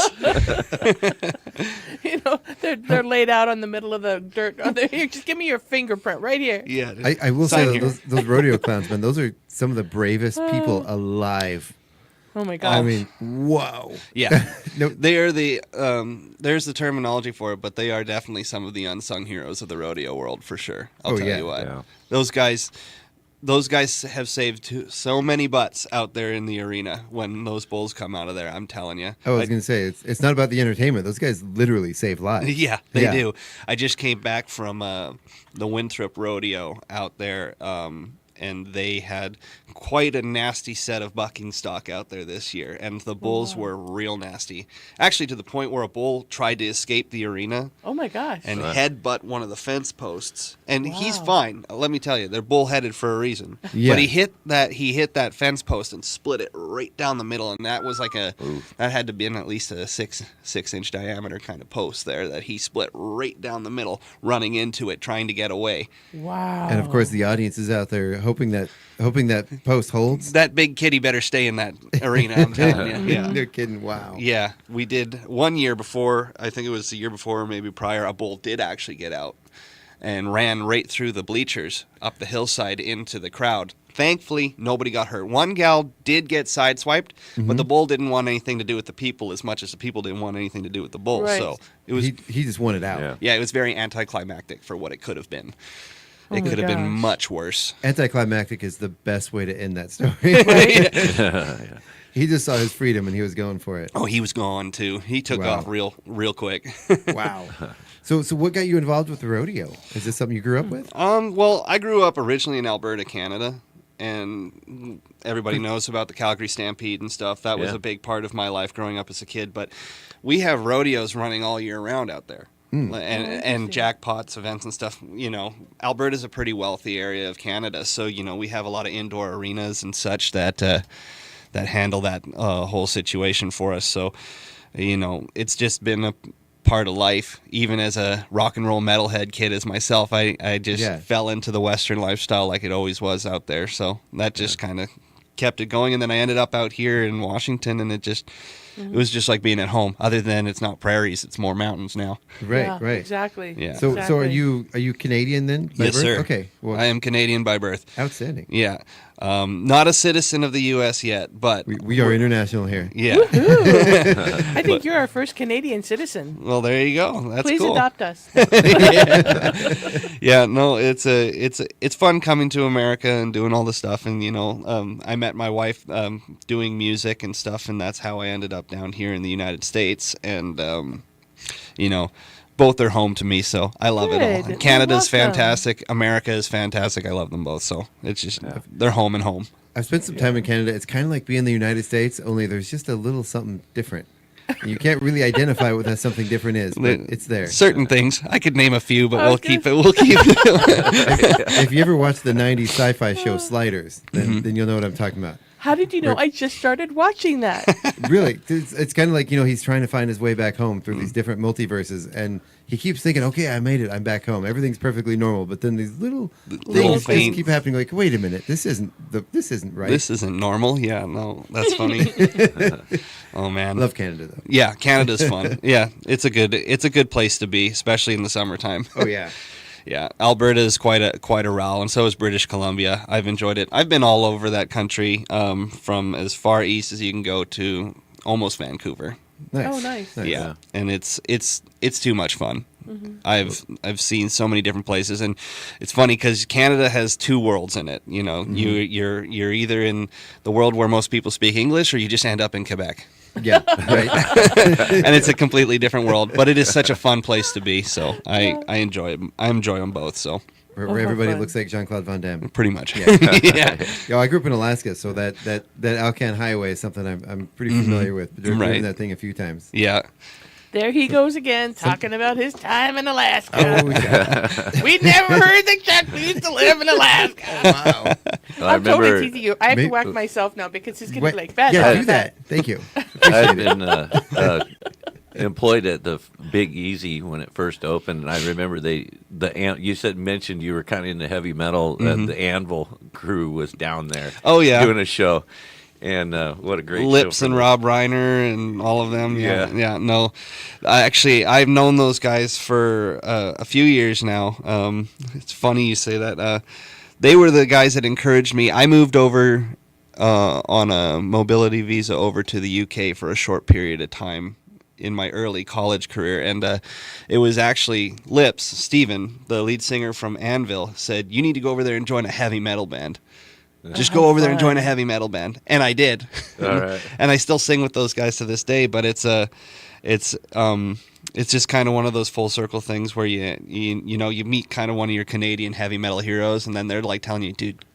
You know, they're laid out on the middle of the dirt. Here, just give me your fingerprint right here. Yeah. I will Sign say here. those rodeo clowns, man, those are some of the bravest people alive. Oh my God. I mean, whoa. Yeah. They are the there's the terminology for it, but they are definitely some of the unsung heroes of the rodeo world for sure. I'll tell you what. Yeah. Those guys have saved so many butts out there in the arena when those bulls come out of there. I'm telling you. I was going to say, it's not about the entertainment. Those guys literally save lives. Yeah, they do. I just came back from the Winthrop Rodeo out there, and they had quite a nasty set of bucking stock out there this year, and the bulls were real nasty. Actually, to the point where a bull tried to escape the arena. Oh my gosh. And headbutt one of the fence posts. And he's fine. Let me tell you, they're bullheaded for a reason. Yeah. But he hit that fence post and split it right down the middle, and that was like that had to be at least a 6-inch diameter kind of post there that he split right down the middle, running into it, trying to get away. Wow. And of course, the audience is out there hoping that post holds. That big kitty better stay in that arena, I'm telling you. Yeah. They're kidding. Wow. Yeah, we did 1 year before, I think it was the year before or maybe prior, a bull did actually get out and ran right through the bleachers up the hillside into the crowd. Thankfully, nobody got hurt. One gal did get sideswiped, but the bull didn't want anything to do with the people as much as the people didn't want anything to do with the bull. Right. So it was he just wanted out. Yeah, it was very anticlimactic for what it could have been. It could have been much worse. Anticlimactic is the best way to end that story. He just saw his freedom and he was going for it. Oh, he was gone too. He took off real quick. Wow. So what got you involved with the rodeo? Is this something you grew up with? Well, I grew up originally in Alberta, Canada, and everybody knows about the Calgary Stampede and stuff. That was a big part of my life growing up as a kid. But we have rodeos running all year round out there. And jackpots, events and stuff. You know, Alberta's a pretty wealthy area of Canada, so you know we have a lot of indoor arenas and such that handle that whole situation for us. So, you know, it's just been a part of life. Even as a rock and roll metalhead kid as myself, I just fell into the Western lifestyle like it always was out there. So that just kind of kept it going, and then I ended up out here in Washington, and it was just like being at home. Other than it's not prairies, it's more mountains now. Right. Exactly. Yeah. So are you Canadian then? By Yes, birth? sir. Okay. Well, I am Canadian by birth. Outstanding. Yeah. Not a citizen of the U.S. yet, but we are international here. Yeah. I think you're our first Canadian citizen. Well, there you go. That's Please cool. adopt us. Yeah. No, it's fun coming to America and doing all the stuff, and you know, I met my wife doing music and stuff, and that's how I ended up down here in the United States, and you know. Both are home to me, so I love it all. Good. Canada's Awesome. fantastic. America is fantastic. I love them both, so it's just they're home and home. I've spent some time in Canada. It's kind of like being in the United States, only there's just a little something different. And you can't really identify what that something different is, but it's there. Certain things. I could name a few, but we'll keep it. If you ever watched the 90s sci-fi show Sliders, then you'll know what I'm talking about. How did you know? I just started watching that. Really, it's kind of like, you know, he's trying to find his way back home through these different multiverses, and he keeps thinking, okay, I made it, I'm back home, everything's perfectly normal, but then these little things just keep happening. Like, wait a minute, this isn't right. This isn't normal. Yeah, no, that's funny. Oh man, love Canada though. Yeah, Canada's fun. Yeah, it's a good place to be, especially in the summertime. Oh yeah. Yeah, Alberta is quite a row, and so is British Columbia. I've enjoyed it. I've been all over that country, from as far east as you can go to almost Vancouver. Nice. Oh, nice. Yeah, and it's too much fun. I've seen so many different places, and it's funny because Canada has two worlds in it. You know, you're either in the world where most people speak English, or you just end up in Quebec. Yeah, right. And it's a completely different world, but it is such a fun place to be. So I enjoy it. I enjoy them both. So. Where everybody looks like Jean-Claude Van Damme. Pretty much. Yeah. Yeah, I grew up in Alaska, so that Alcan Highway is something I'm pretty familiar with. Driven that thing a few times. Yeah. There he goes again, talking about his time in Alaska. Oh, yeah. We never heard that Chuck used to live in Alaska. Wow. I'm totally teasing you. I have to whack myself now because he's going to be like, bad. Yeah, do that. Thank you. I've been employed at the Big Easy when it first opened, and I remember you mentioned you were kind of into heavy metal, and the Anvil crew was down there. Oh yeah, doing a show, and what a great Lips show and Rob Reiner and all of them. Yeah. No, I've known those guys for a few years now. It's funny you say that. They were the guys that encouraged me. I moved over on a mobility visa over to the UK for a short period of time in my early college career, and it was actually Lips, Steven, the lead singer from Anvil, said, you need to go over there and join a heavy metal band. Just go over there and join a heavy metal band. And I did. All right. And I still sing with those guys to this day, but it's just kind of one of those full circle things where you meet kind of one of your Canadian heavy metal heroes, and then they're like telling you, dude,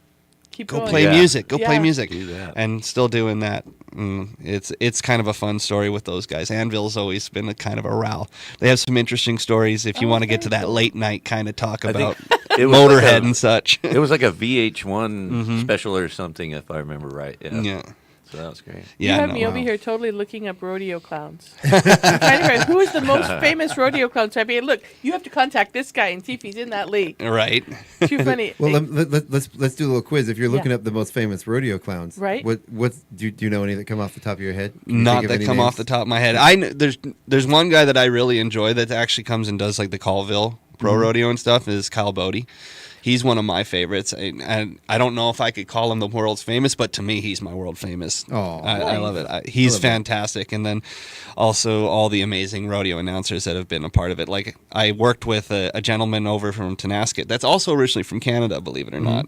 go play music, play music. Do that. And still doing that. It's kind of a fun story with those guys. Anvil's always been a kind of a row. They have some interesting stories if you want to get to that late night kind of talk about Motorhead and such. It was like a VH1 special or something, if I remember right. Yeah. So that was great. You have me over here totally looking up rodeo clowns. I'm trying to figure out who is the most famous rodeo clown. So I mean, look, you have to contact this guy and see if he's in that league. Right. Too funny. Well, let's do a little quiz. If you're looking up the most famous rodeo clowns, right? What do you know any that come off the top of your head? Not that come off the top of my head. There's one guy that I really enjoy that actually comes and does like the Colville Pro Rodeo and stuff. Is Kyle Bodie. He's one of my favorites, and I don't know if I could call him the world's famous, but to me, he's my world famous. Oh, I love it. He's fantastic, and then also all the amazing rodeo announcers that have been a part of it. Like I worked with a gentleman over from Tonasket that's also originally from Canada, believe it or not.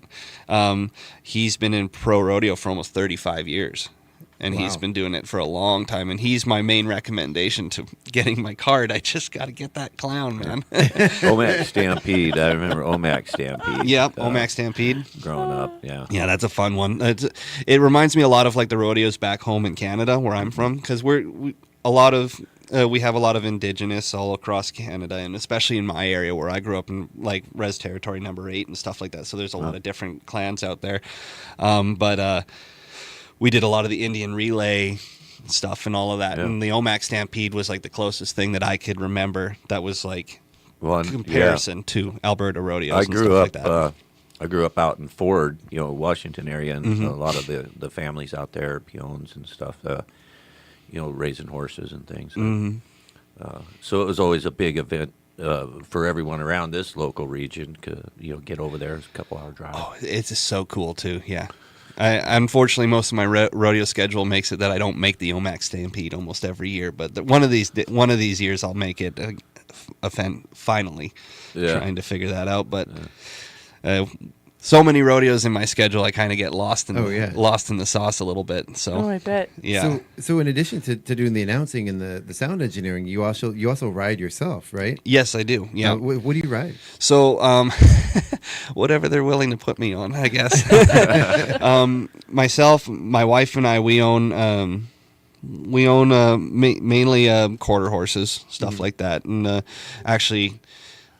He's been in pro rodeo for almost 35 years. And he's been doing it for a long time, and he's my main recommendation to getting my card. I just got to get that clown, man. Omac Stampede. I remember Omac Stampede. Yep, Omac Stampede. Growing up, yeah. Yeah, that's a fun one. It reminds me a lot of like the rodeos back home in Canada, where I'm from, because we have a lot of Indigenous all across Canada, and especially in my area where I grew up in like Res Territory number 8 and stuff like that. So there's a lot of different clans out there, but we did a lot of the Indian relay stuff and all of that. Yeah. And the Omac Stampede was like the closest thing that I could remember that was like comparison to Alberta rodeos. I grew up out in Ford, Washington area, and a lot of the families out there, peons and stuff, raising horses and things. So it was always a big event for everyone around this local region to get over there. It's a couple-hour drive. Oh, it's just so cool too. Yeah. Unfortunately, most of my rodeo schedule makes it that I don't make the Omac Stampede almost every year. But one of these years, I'll make it finally. Yeah. Trying to figure that out, but so many rodeos in my schedule, I kind of get lost in the sauce a little bit. So I bet. Yeah. So in addition to doing the announcing and the sound engineering, you also ride yourself, right? Yes, I do. Yeah. What do you ride? So whatever they're willing to put me on, I guess. Myself, my wife, and I, we own mainly quarter horses, stuff like that, and actually.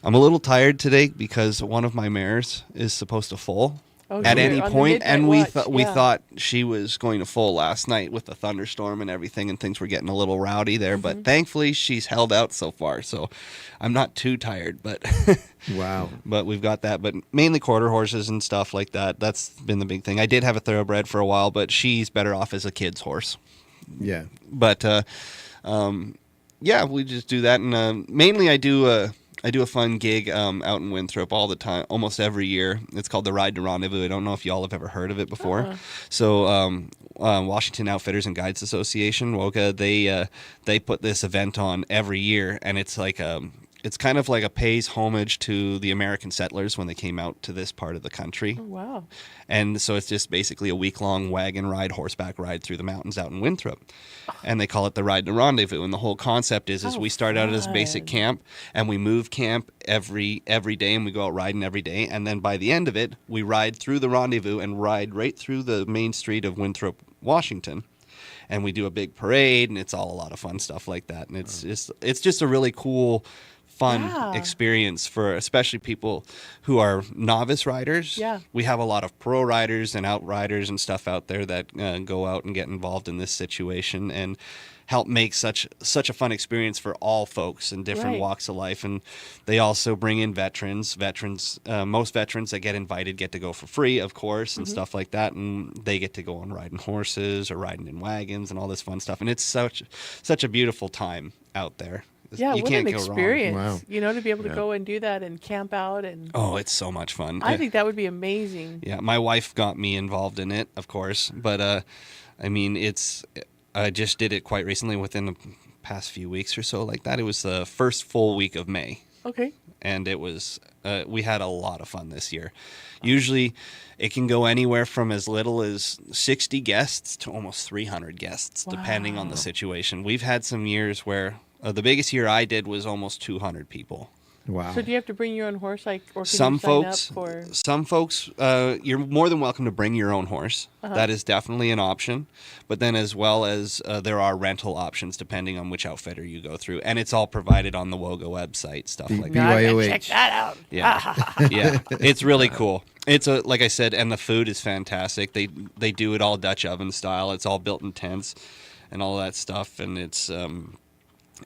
I'm a little tired today because one of my mares is supposed to foal at any point, and we thought she was going to foal last night with the thunderstorm and everything, and things were getting a little rowdy there. But thankfully, she's held out so far, so I'm not too tired. But wow! But we've got that. But mainly quarter horses and stuff like that. That's been the big thing. I did have a thoroughbred for a while, but she's better off as a kid's horse. Yeah. But we just do that, and mainly I do. I do a fun gig out in Winthrop all the time, almost every year. It's called the Ride to Rendezvous. I don't know if y'all have ever heard of it before. So Washington Outfitters and Guides Association, WOGA, they put this event on every year, and it's like it's kind of like a pays homage to the American settlers when they came out to this part of the country. Oh, wow. And so it's just basically a week-long wagon ride, horseback ride through the mountains out in Winthrop. And they call it the Ride to Rendezvous. And the whole concept is we start out as basic camp, and we move camp every day, and we go out riding every day. And then by the end of it, we ride through the rendezvous and ride right through the main street of Winthrop, Washington. And we do a big parade, and it's all a lot of fun stuff like that. And it's just a really cool, fun experience for especially people who are novice riders. Yeah. We have a lot of pro riders and outriders and stuff out there that go out and get involved in this situation and help make such a fun experience for all folks in different walks of life. And they also bring in veterans. Most veterans that get invited get to go for free, of course, and stuff like that. And they get to go on riding horses or riding in wagons and all this fun stuff. And it's such a beautiful time out there. Yeah, you what can't an go experience. wrong. Wow. You know, to be able to go and do that and camp out. And Oh, it's so much fun. I think that would be amazing. Yeah, my wife got me involved in it, of course. But, I mean, I just did it quite recently within the past few weeks or so like that. It was the first full week of May. Okay. And it was, we had a lot of fun this year. Usually it can go anywhere from as little as 60 guests to almost 300 guests, depending on the situation. We've had some years where the biggest year I did was almost 200 people. Wow. So do you have to bring your own horse, or can Some you sign folks, up for? some folks, you're more than welcome to bring your own horse. That is definitely an option. But then as well as there are rental options depending on which outfitter you go through. And it's all provided on the WOGA website, stuff like that. BYOH. Check that out. Yeah, yeah, it's really cool. It's like I said, and the food is fantastic. They do it all Dutch oven style. It's all built in tents and all that stuff, and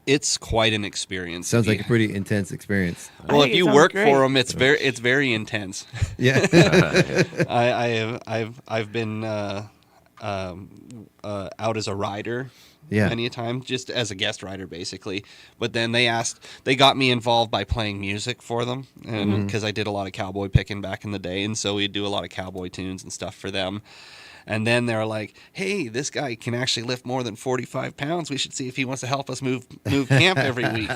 it's quite an experience. Sounds like a pretty intense experice. Well, if you work for them, it's very intense. Yeah. I've been out as a rider. Many a time, just as a guest rider, basically. But then they got me involved by playing music for them, and because I did a lot of cowboy picking back in the day, and so we'd do a lot of cowboy tunes and stuff for them. And then they're like, "Hey, this guy can actually lift more than 45 pounds. We should see if he wants to help us move camp every week."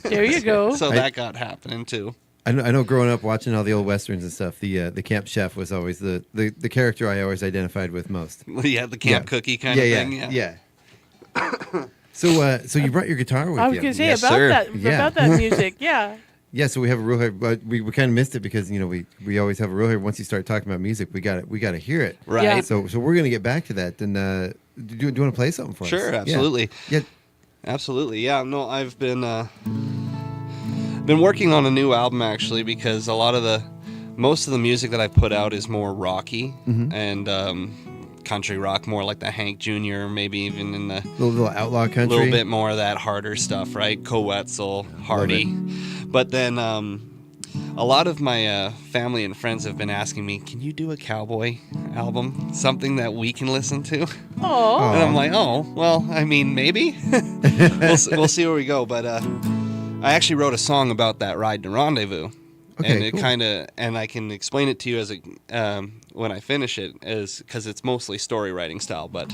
There you go. So that got happening too. I know. Growing up watching all the old westerns and stuff, the camp chef was always the character I always identified with most. Yeah, the camp cookie kind of thing. Yeah. So you brought your guitar with you. I was going to say about that music. Yeah. Yeah, so we have a rule here, but we kind of missed it because we always have a rule here. Once you start talking about music, we got to hear it. Right. Yeah. So we're gonna get back to that. And do you want to play something for us? Sure, absolutely. Yeah. Absolutely. Yeah. No, I've been working on a new album actually because most of the music that I put out is more rocky and country rock, more like the Hank Jr., maybe even in the little outlaw country, a little bit more of that harder stuff, right? Coetzel, Hardy. But then a lot of my family and friends have been asking me, "Can you do a cowboy album, something that we can listen to?" Oh, and I'm like, "Oh, well, I mean, maybe we'll see where we go." But I actually wrote a song about that Ride to Rendezvous. Okay, and it cool. and I can explain it to you as when I finish it, because it's mostly story writing style. But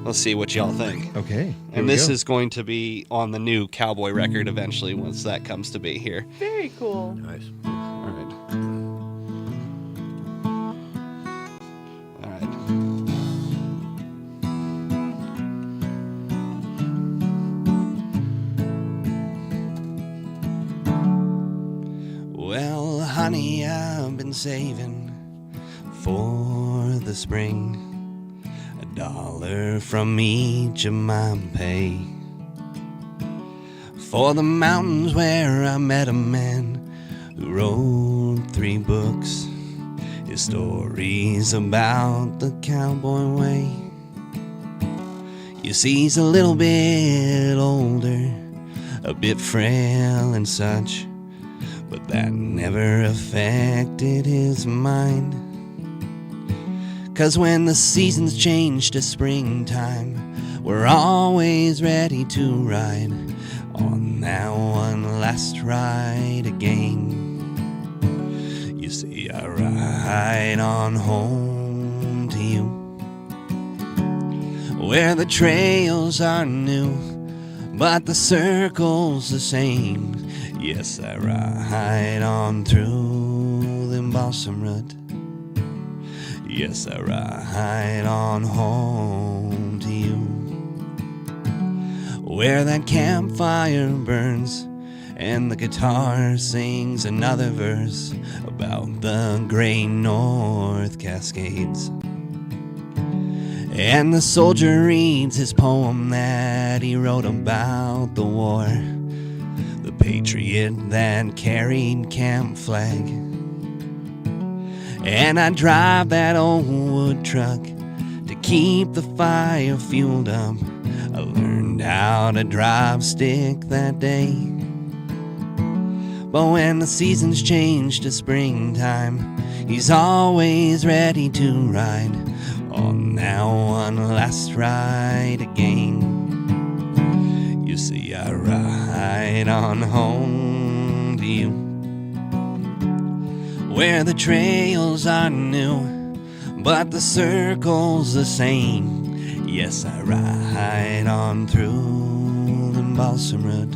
let's see what y'all think. Okay. And this is going to be on the new Cowboy record eventually once that comes to be here. very cool. Nice. All right. All right. Well, honey, I've been saving for the spring, $1 from each of my pay, for the mountains where I met a man who wrote 3 books, his stories about the cowboy way. You see, he's a little bit older, a bit frail and such, but that never affected his mind, 'Cause when the seasons change to springtime, we're always ready to ride on that one last ride again. You see, I ride on home to you, where the trails are new, but the circle's the same. Yes, I ride on through the balsam root. Yes, I ride on home to you, where that campfire burns and the guitar sings another verse about the great North Cascades. And the soldier reads his poem that he wrote about the war, the patriot that carried camp flag. And I drive that old wood truck to keep the fire fueled up. I learned how to drive stick that day. But when the seasons change to springtime, he's always ready to ride on that one last ride again. You see, I ride on home to you, where the trails are new, but the circle's the same. Yes, I ride on through the balsam root.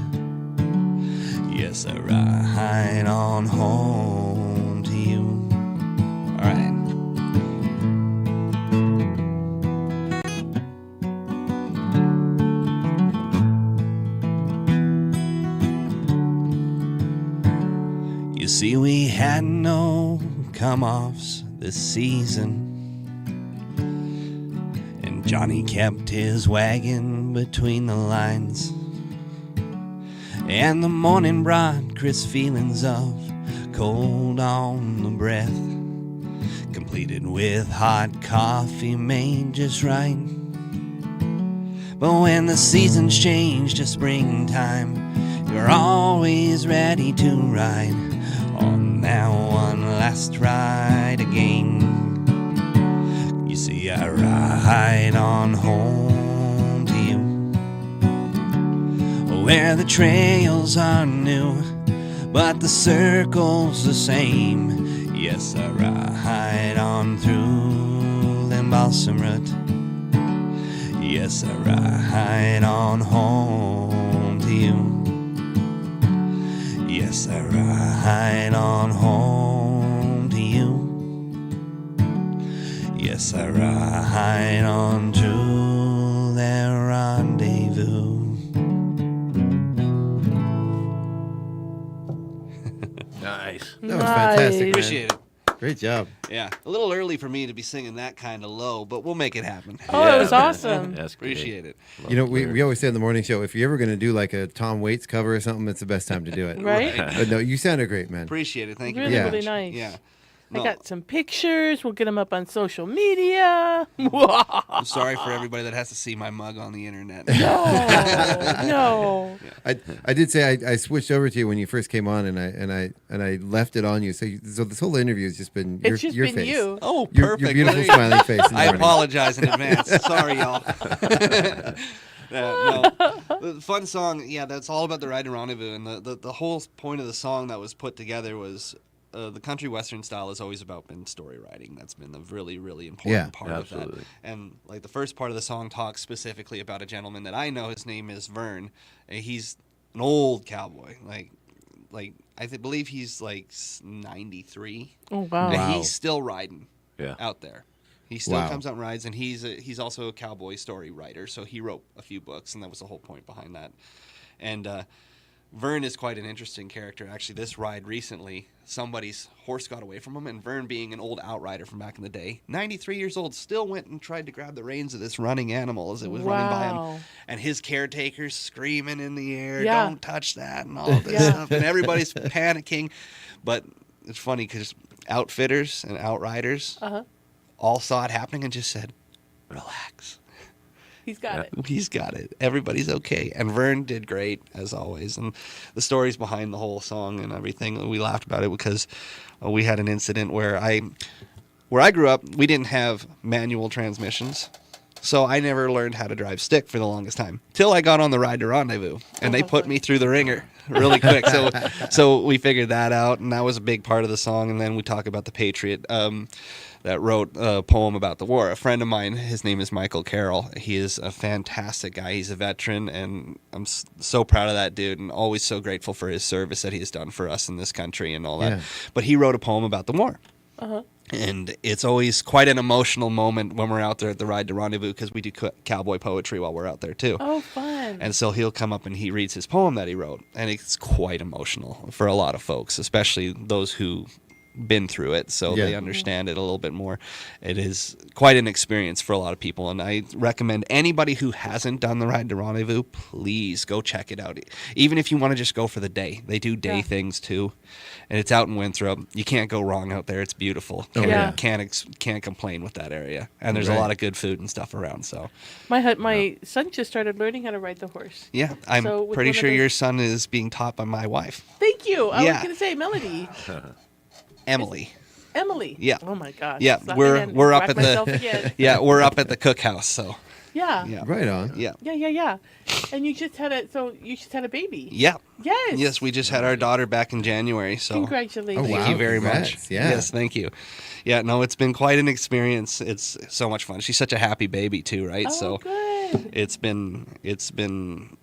Yes, I ride on home to you. All right. You see, we had no come-offs this season, and Johnny kept his wagon between the lines. And the morning brought crisp feelings of cold on the breath, completed with hot coffee made just right. But when the seasons change to springtime, you're always ready to ride on that one last ride again. You see, I ride on home to you, where the trails are new, but the circle's the same. Yes, I ride on through them balsam root. Yes, I ride on home to you. Yes, I ride on home to you. Yes, I ride on to their rendezvous. Nice. That was fantastic, man. Appreciate it. Great job. Yeah, a little early for me to be singing that kind of low, but we'll make it happen. Oh, it was awesome. That's Appreciate it. You know, we always say on the morning show, if you're ever going to do like a Tom Waits cover or something, it's the best time to do it. Right? But no, you sounded great, man. Appreciate it. Thank you. Really, very really much. nice. Yeah. I got some pictures. We'll get them up on social media. I'm sorry for everybody that has to see my mug on the internet. No. I did say I switched over to you when you first came on, and I left it on you. So this whole interview has just been your, It's just your been face. you. Oh, Your perfect. beautiful smiling face. in the I morning. apologize in advance. Sorry, y'all. No. The fun song, yeah, that's all about the Ride to Rendezvous. And the whole point of the song that was put together was the country western style has always about been story writing. That's been the really, really important part of that. And like the first part of the song talks specifically about a gentleman that I know. His name is Vern. He's an old cowboy. Like I believe he's like 93. Oh, wow. And he's still riding out there. He still Wow. comes out and rides, and he's also a cowboy story writer, so he wrote a few books, and that was the whole point behind that. And Vern is quite an interesting character. Actually, this ride recently, somebody's horse got away from him, and Vern, being an old outrider from back in the day, 93 years old, still went and tried to grab the reins of this running animal as it was running by him. And his caretaker's screaming in the air, don't touch that, and all this stuff. And everybody's panicking. But it's funny because outfitters and outriders all saw it happening and just said, relax. He's got it. He's got it. Everybody's okay. And Vern did great, as always. And the stories behind the whole song and everything, we laughed about it because we had an incident where where I grew up, we didn't have manual transmissions. So I never learned how to drive stick for the longest time till I got on the Ride to Rendezvous, and they put me through the ringer really quick. So we figured that out, and that was a big part of the song. And then we talk about the Patriot that wrote a poem about the war. A friend of mine, his name is Michael Carroll. He is a fantastic guy. He's a veteran, and I'm so proud of that dude, and always so grateful for his service that he has done for us in this country and all that. Yeah. But he wrote a poem about the war. Uh-huh. And it's always quite an emotional moment when we're out there at the Ride to Rendezvous, because we do cowboy poetry while we're out there too. Oh, fun. And so he'll come up and he reads his poem that he wrote, and it's quite emotional for a lot of folks, especially those who been through it, so they understand it a little bit more. It is quite an experience for a lot of people, and I recommend anybody who hasn't done the Ride to Rendezvous, please go check it out. Even if you want to just go for the day, they do day things too, and it's out in Winthrop. You can't go wrong out there. It's beautiful. Can't complain with that area, and there's a lot of good food and stuff around. So my son just started learning how to ride the horse. Yeah, I'm pretty sure your son is being taught by my wife. Thank you. I was going to say Melody. Emily. Yeah. Oh my gosh. Yeah, we're up at the we're up at the cookhouse. So. Yeah. Right on. Yeah. Yeah. And you just had a baby. Yeah. Yes. Yes, we just had our daughter back in January. So. Congratulations. Thank you very much. Yeah. Yes, thank you. Yeah, no, it's been quite an experience. It's so much fun. She's such a happy baby too, right? Oh, so good. It's been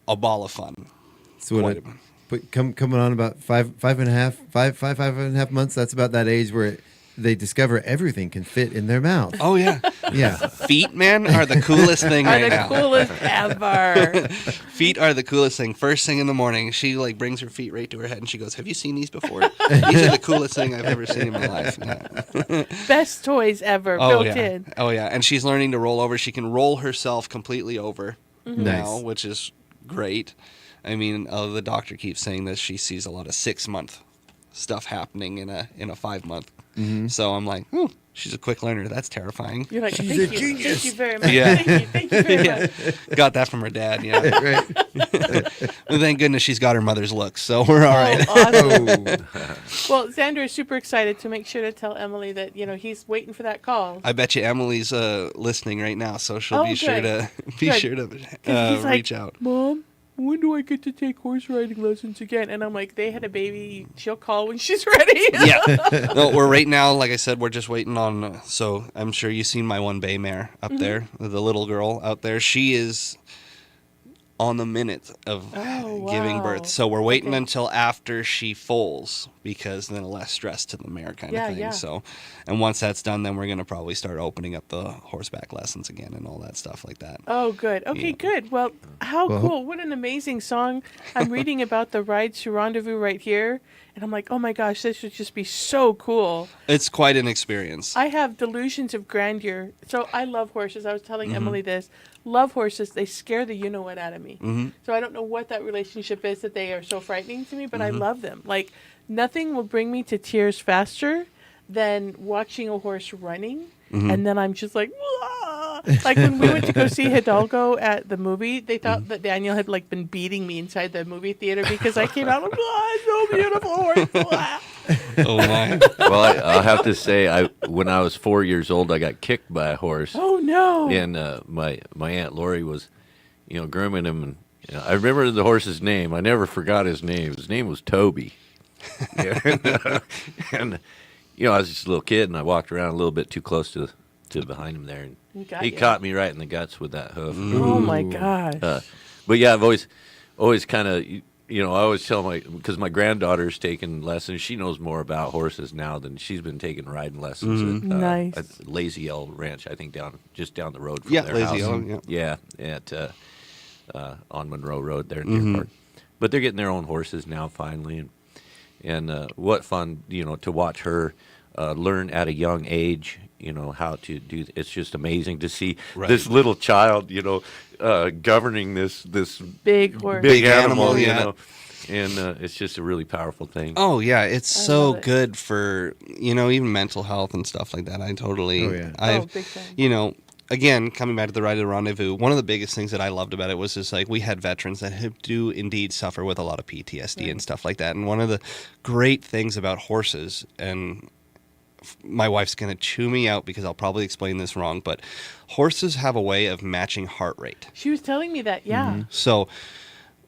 a ball of fun. So coming on about five and a half months. That's about that age where they discover everything can fit in their mouth. Oh yeah, yeah. Feet, man, are the coolest thing right now. Are the coolest ever. Feet are the coolest thing. First thing in the morning, she brings her feet right to her head and she goes, "Have you seen these before? These are the coolest thing I've ever seen in my life." Yeah. Best toys ever built in. Oh yeah, and she's learning to roll over. She can roll herself completely over now, Nice. which is great. I mean, the doctor keeps saying that she sees a lot of 6-month stuff happening in a 5-month. Mm-hmm. So I'm like, she's a quick learner. That's terrifying. You're like, She's thank a you. genius. Thank you very much. Yeah. Thank you very much. Got that from her dad. Yeah. Right. But thank goodness she's got her mother's looks, so we're all right. Awesome. Well, Xander is super excited to make sure to tell Emily that he's waiting for that call. I bet you Emily's listening right now, so she'll be sure to reach out. Mom, when do I get to take horse riding lessons again? And I'm like, they had a baby. She'll call when she's ready. Yeah. No, we're right now, like I said, we're just waiting on, so I'm sure you've seen my one bay mare up there, the little girl out there. She is on the minute of giving birth. So we're waiting until after she foals, because then less stress to the mare kind of thing. Yeah. So, and once that's done, then we're going to probably start opening up the horseback lessons again and all that stuff like that. Oh, good. Okay, good. Well, how cool. What an amazing song. I'm reading about the Ride to Rendezvous right here, and I'm like, oh my gosh, this would just be so cool. It's quite an experience. I have delusions of grandeur. So I love horses. I was telling Emily this. Love horses. They scare the you-know-what out of me. So I don't know what that relationship is that they are so frightening to me, but I love them. Like, nothing will bring me to tears faster than watching a horse running. And then I'm just like, wah! Like when we went to go see Hidalgo at the movie, they thought that Daniel had been beating me inside the movie theater because I came out like, so beautiful horse. Oh my! Well, I'll have to say, when I was 4 years old, I got kicked by a horse. Oh no! And my Aunt Lori was, grooming him, and I remember the horse's name. I never forgot his name. His name was Toby. And I was just a little kid, and I walked around a little bit too close to behind him there, and he caught me right in the guts with that hoof. Oh my gosh! But yeah, I've always kind of. I always tell because my granddaughter's taking lessons. She knows more about horses now than she's been taking riding lessons at Lazy L Ranch, I think just down the road from their Lazy house. L, yeah, at on Monroe Road there in Deer Park. But they're getting their own horses now finally, and what fun to watch her learn at a young age. How to do. It's just amazing to see this little child. Governing this big horse, big animal, and it's just a really powerful thing. Oh yeah, it's so good for even mental health and stuff like that. I totally, big time. Again, coming back to the Ride to the Rendezvous, one of the biggest things that I loved about it was just we had veterans that do indeed suffer with a lot of PTSD and stuff like that. And one of the great things about horses and my wife's going to chew me out because I'll probably explain this wrong, but horses have a way of matching heart rate. She was telling me that, yeah. So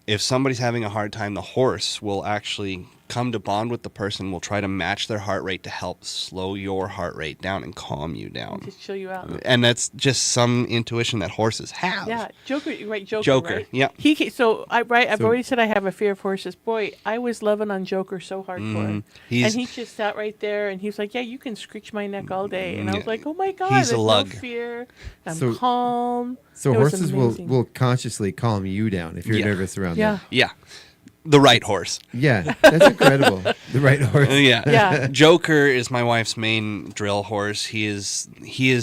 if somebody's having a hard time, the horse will actually come to bond with the person, will try to match their heart rate to help slow your heart rate down and calm you down. Just chill you out. And that's just some intuition that horses have. Yeah, Joker, right? Joker, Joker, right? yeah. I've already said I have a fear of horses. Boy, I was loving on Joker so hardcore. And he just sat right there, and he was like, "Yeah, you can screech my neck all day." And I was like, "Oh my God, He's a there's lug. no fear. I'm So- calm." So It was horses amazing. will consciously calm you down if you're nervous around them. Yeah. The right horse. Yeah, that's incredible. The right horse. Yeah. Joker is my wife's main drill horse. He is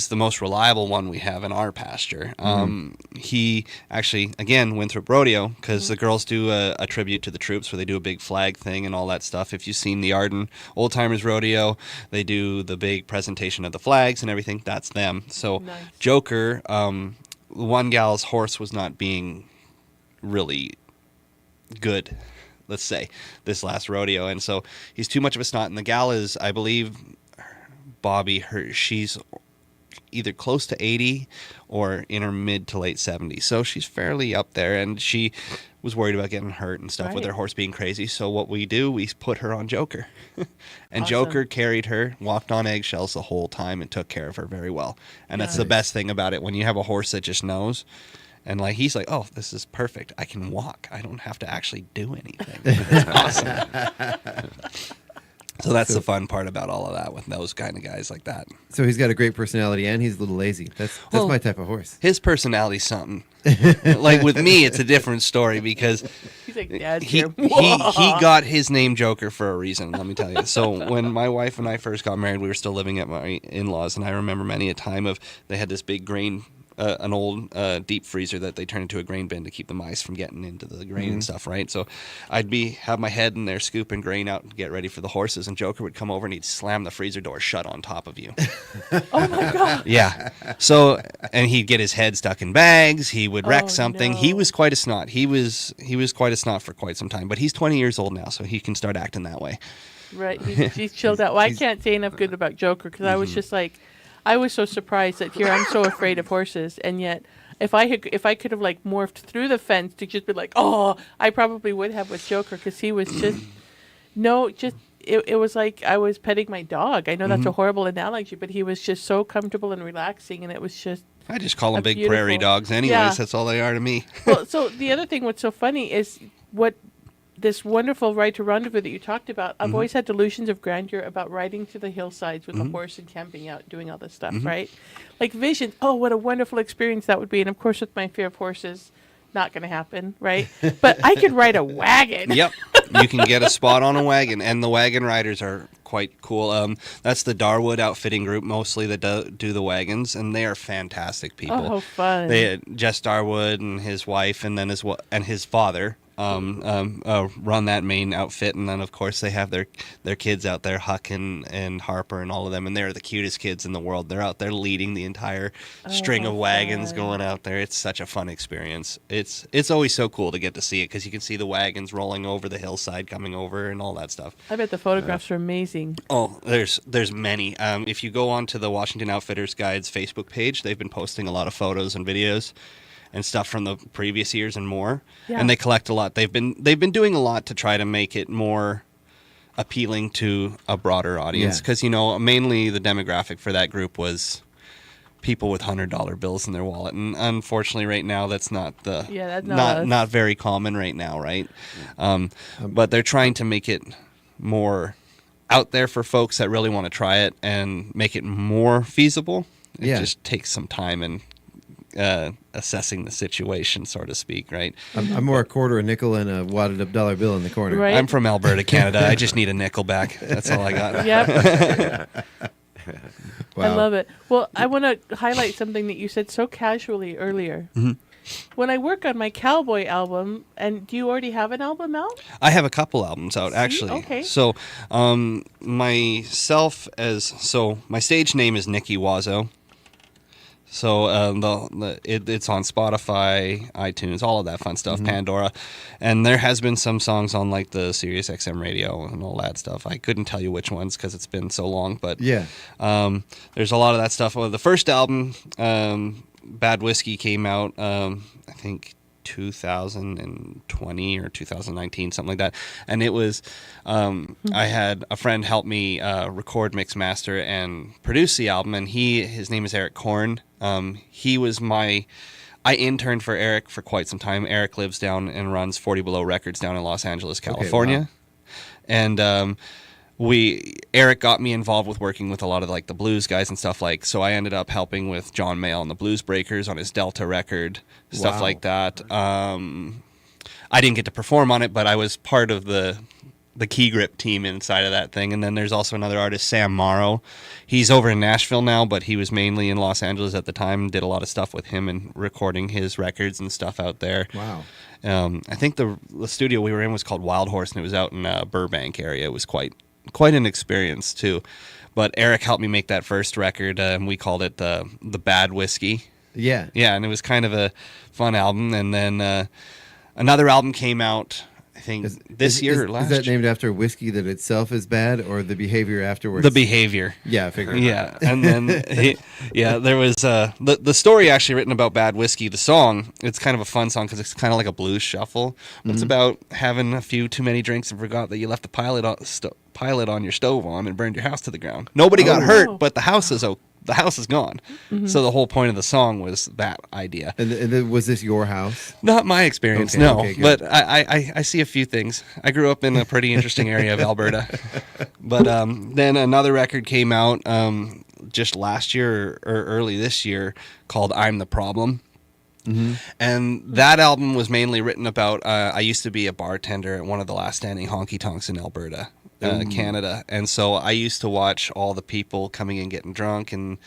the most reliable one we have in our pasture. He actually, again, Winthrop Rodeo, because the girls do a tribute to the troops where they do a big flag thing and all that stuff. If you've seen the Arden Old Timers Rodeo, they do the big presentation of the flags and everything. That's them. So Joker, one gal's horse was not being really good, let's say, this last rodeo, and so he's too much of a snot. And the gal is, I believe, Bobby, she's either close to 80 or in her mid to late 70s, so she's fairly up there, and she was worried about getting hurt and stuff with her horse being crazy. So what we do, we put her on Joker. And Awesome. Joker carried her, walked on eggshells the whole time, and took care of her very well. And that's the best thing about it, when you have a horse that just knows. And like he's like, oh, this is perfect. I can walk. I don't have to actually do anything. It's awesome. So that's the fun part about all of that with those kind of guys like that. So he's got a great personality and he's a little lazy. That's Well, my type of horse. His personality's something. Like with me, it's a different story because He's like, Dad's he here. got his name Joker for a reason, let me tell you. So when my wife and I first got married, we were still living at my in-laws, and I remember many a time of they had this big grain, an old deep freezer that they turned into a grain bin to keep the mice from getting into the grain and stuff, right? So I'd have my head in there scooping grain out and get ready for the horses, and Joker would come over and he'd slam the freezer door shut on top of you. Oh my God. Yeah. So, and he'd get his head stuck in bags. He would wreck something. no. He was quite a snot. He was quite a snot for quite some time. But he's 20 years old now, so he can start acting that way. Right, he's chilled out. Well, I can't say enough good about Joker because I was just like, I was so surprised that here I'm so afraid of horses, and yet if I could have like morphed through the fence to just be like, oh, I probably would have with Joker because he was just it was like I was petting my dog. I know that's a horrible analogy, but he was just so comfortable and relaxing, and it was just. I just call them a big beautiful- prairie dogs anyways. Yeah. That's all they are to me. Well, so the other thing, what's so funny is what this wonderful ride to rendezvous that you talked about. I've always had delusions of grandeur about riding to the hillsides with a horse and camping out, doing all this stuff, right? Like visions. Oh, what a wonderful experience that would be. And of course, with my fear of horses, not going to happen, right? But I could ride a wagon. Yep. You can get a spot on a wagon, and the wagon riders are quite cool. That's the Darwood Outfitting Group mostly that do the wagons, and they are fantastic people. Oh, fun. They Jess Darwood and his wife, and then his father run that main outfit, and then of course they have their kids out there, Huck and Harper and all of them, and they're the cutest kids in the world. They're out there leading the entire string of wagons going out there. It's such a fun experience. It's always so cool to get to see it because you can see the wagons rolling over the hillside, coming over, and all that stuff. I bet the photographs are amazing. Oh, there's many. If you go onto the Washington Outfitters Guides Facebook page, they've been posting a lot of photos and videos and stuff from the previous years and more. Yeah. And they collect a lot. They've been doing a lot to try to make it more appealing to a broader audience because mainly the demographic for that group was people with $100 bills in their wallet, and unfortunately right now that's not not very common right now, right? But they're trying to make it more out there for folks that really want to try it and make it more feasible. It just takes some time and assessing the situation, so to speak, right? I'm more a quarter, a nickel, and a wadded up dollar bill in the corner. Right. I'm from Alberta, Canada. I just need a nickel back. That's all I got. Yep. Wow. I love it. Well, I want to highlight something that you said so casually earlier. When I work on my cowboy album, and do you already have an album out? I have a couple albums out, actually. Okay. So, my stage name is Nicky Wazo. So it's on Spotify, iTunes, all of that fun stuff, Pandora, and there has been some songs on like the Sirius XM radio and all that stuff. I couldn't tell you which ones because it's been so long, but there's a lot of that stuff. Well, the first album, Bad Whiskey, came out I think 2020 or 2019, something like that, and it was I had a friend help me record, mix, master, and produce the album, and his name is Eric Korn. He was I interned for Eric for quite some time. Eric lives down and runs 40 Below Records down in Los Angeles, California. Okay, wow. And Eric got me involved with working with a lot of like the blues guys and stuff, like, so I ended up helping with John Mayall and the Blues Breakers on his Delta record, stuff like that. I didn't get to perform on it, but I was part of the key grip team inside of that thing. And then there's also another artist, Sam Morrow. He's over in Nashville now, but he was mainly in Los Angeles at the time. Did a lot of stuff with him and recording his records and stuff out there. Wow. I think the studio we were in was called Wild Horse, and it was out in Burbank area. It was quite an experience too. But Eric helped me make that first record, and we called it the Bad Whiskey. Yeah. Yeah, and it was kind of a fun album. And then another album came out, I think this year or last year. Is that named after whiskey that itself is bad, or the behavior afterwards? The behavior. Yeah, I figured. Yeah, and then there was the story actually written about Bad Whiskey. The song, it's kind of a fun song because it's kind of like a blues shuffle. It's about having a few too many drinks and forgot that you left the pilot on your stove on and burned your house to the ground. Nobody got hurt, but the house is gone. So the whole point of the song was that idea. And was this your house? Not my experience, okay, no. Okay, but I see a few things. I grew up in a pretty interesting area of Alberta. But then another record came out just last year or early this year called I'm the Problem. And that album was mainly written about, I used to be a bartender at one of the last standing honky tonks in Alberta, Canada. And so I used to watch all the people coming in getting drunk and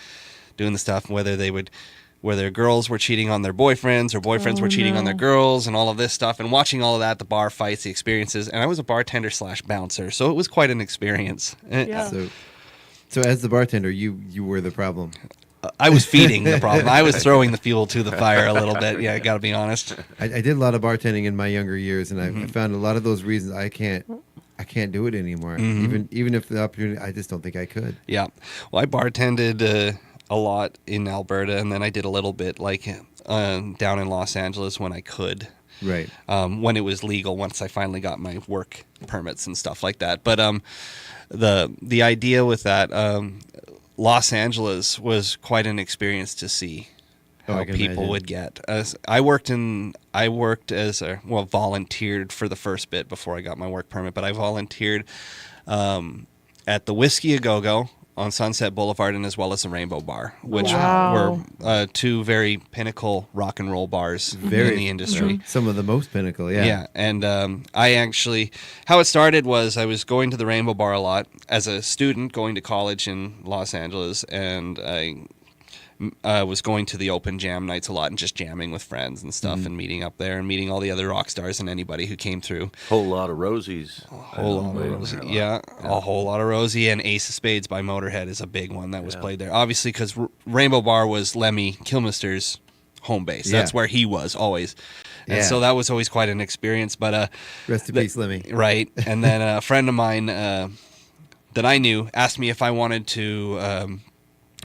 doing the stuff, whether girls were cheating on their boyfriends or boyfriends were cheating on their girls and all of this stuff, and watching all of that, the bar fights, the experiences. And I was a bartender / bouncer, so it was quite an experience. Yeah. So as the bartender, you were the problem. I was feeding the problem. I was throwing the fuel to the fire a little bit. Yeah, I got to be honest. I did a lot of bartending in my younger years, and I found a lot of those reasons I can't do it anymore. Even if the opportunity, I just don't think I could. Yeah. Well, I bartended a lot in Alberta, and then I did a little bit like down in Los Angeles when I could. Right. When it was legal, once I finally got my work permits and stuff like that. But the idea with that, Los Angeles was quite an experience to see how people would get. I volunteered for the first bit before I got my work permit, but I volunteered at the Whiskey A Go-Go on Sunset Boulevard, and as well as the Rainbow Bar, which were two very pinnacle rock and roll bars in the industry. Some of the most pinnacle, yeah. Yeah, and I actually, how it started was I was going to the Rainbow Bar a lot as a student going to college in Los Angeles, and I was going to the open jam nights a lot and just jamming with friends and stuff and meeting up there and meeting all the other rock stars and anybody who came through. Whole lot of Rosies. A whole lot of Rosie, and Ace of Spades by Motorhead is a big one that was played there. Obviously, because Rainbow Bar was Lemmy Kilmister's home base. That's where he was always. And so that was always quite an experience. But rest in peace, Lemmy. Right. And then a friend of mine that I knew asked me if I wanted to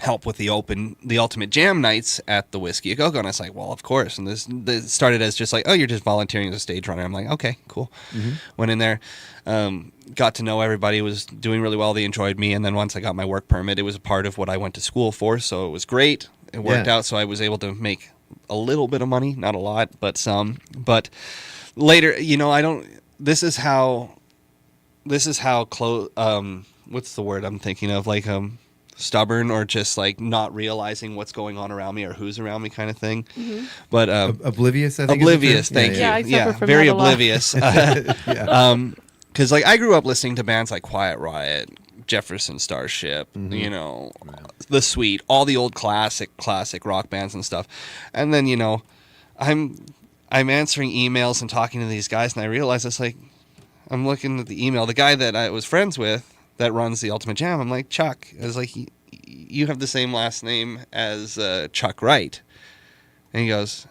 help with the ultimate jam nights at the Whiskey A Go-Go, and I was like, well, of course. And this started as just like, oh, you're just volunteering as a stage runner. I'm like, okay, cool. Went in there, got to know everybody, was doing really well. They enjoyed me, and then once I got my work permit, it was a part of what I went to school for, so it was great. It worked out, so I was able to make a little bit of money, not a lot, but some. But later, this is how close. What's the word I'm thinking of? Like stubborn, or just like not realizing what's going on around me or who's around me, kind of thing. But oblivious, I think. Oblivious, thank you. Yeah, very oblivious. Because like I grew up listening to bands like Quiet Riot, Jefferson Starship, The Sweet, all the old classic rock bands and stuff. And then I'm answering emails and talking to these guys, and I realize it's like I'm looking at the email. The guy that I was friends with that runs the Ultimate Jam, I'm like, Chuck. I was like, you have the same last name as Chuck Wright. And he goes,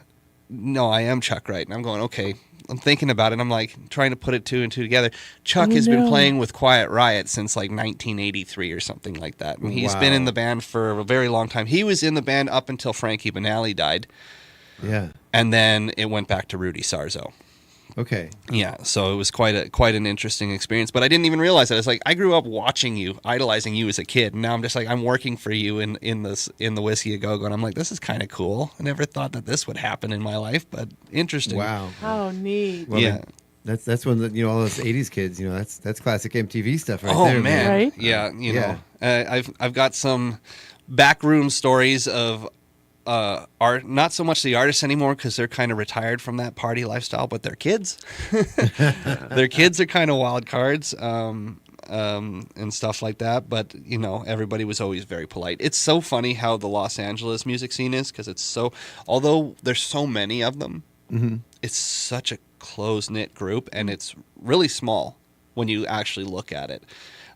no, I am Chuck Wright. And I'm going, okay. I'm thinking about it. I'm like trying to put it two and two together. Chuck has been playing with Quiet Riot since like 1983 or something like that. And he's been in the band for a very long time. He was in the band up until Frankie Banali died. Yeah. And then it went back to Rudy Sarzo. Okay. Yeah, so it was quite an interesting experience. But I didn't even realize that. It's like I grew up watching you, idolizing you as a kid, and now I'm just like I'm working for you in the Whiskey A Go Go, and I'm like, this is kind of cool. I never thought that this would happen in my life, but interesting. Wow. How neat. Well, yeah. That's when all those '80s kids, that's classic MTV stuff right oh, there. Man. Right? Yeah, you know, I've got some backroom stories of art, not so much the artists anymore because they're kind of retired from that party lifestyle, but their kids. Their kids are kind of wild cards and stuff like that. But everybody was always very polite. It's so funny how the Los Angeles music scene is because although there's so many of them, it's such a close-knit group and it's really small when you actually look at it.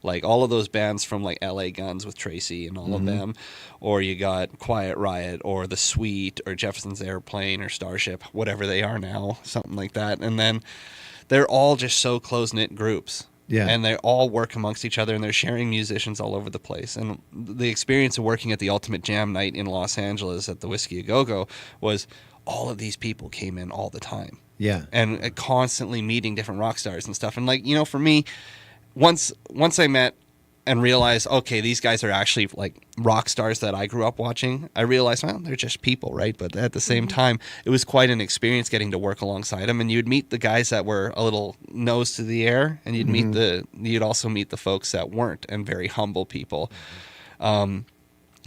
Like all of those bands from like LA Guns with Tracy and all of them, or you got Quiet Riot or The Sweet or Jefferson's Airplane or Starship, whatever they are now, something like that. And then they're all just so close-knit groups. Yeah. And they all work amongst each other and they're sharing musicians all over the place. And the experience of working at the Ultimate Jam Night in Los Angeles at the Whiskey A Go Go was all of these people came in all the time. Yeah. And constantly meeting different rock stars and stuff. And like, for me, once I met and realized, okay, these guys are actually like rock stars that I grew up watching, I realized, well, they're just people, right? But at the same time, it was quite an experience getting to work alongside them. And you'd meet the guys that were a little nose to the air, and you'd also meet the folks that weren't, and very humble people.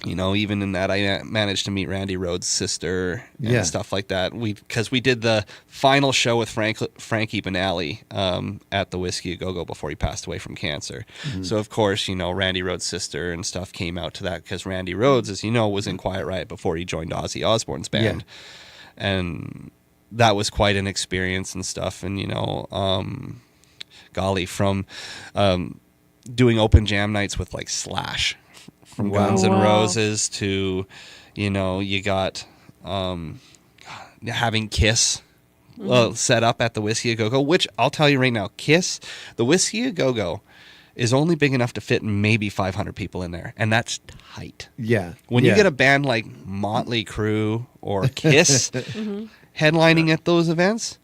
Even in that, I managed to meet Randy Rhoads' sister and stuff like that. Because we did the final show with Frankie Banali at the Whiskey A Go Go before he passed away from cancer. So, of course, Randy Rhoads' sister and stuff came out to that because Randy Rhoads, as you know, was in Quiet Riot before he joined Ozzy Osbourne's band. Yeah. And that was quite an experience and stuff. And, golly, from doing open jam nights with like Slash. From Guns N' Roses to, you got having Kiss set up at the Whiskey A Go Go, which I'll tell you right now, Kiss, the Whiskey A Go Go is only big enough to fit maybe 500 people in there, and that's tight. Yeah. When you get a band like Motley Crue or Kiss headlining at those events,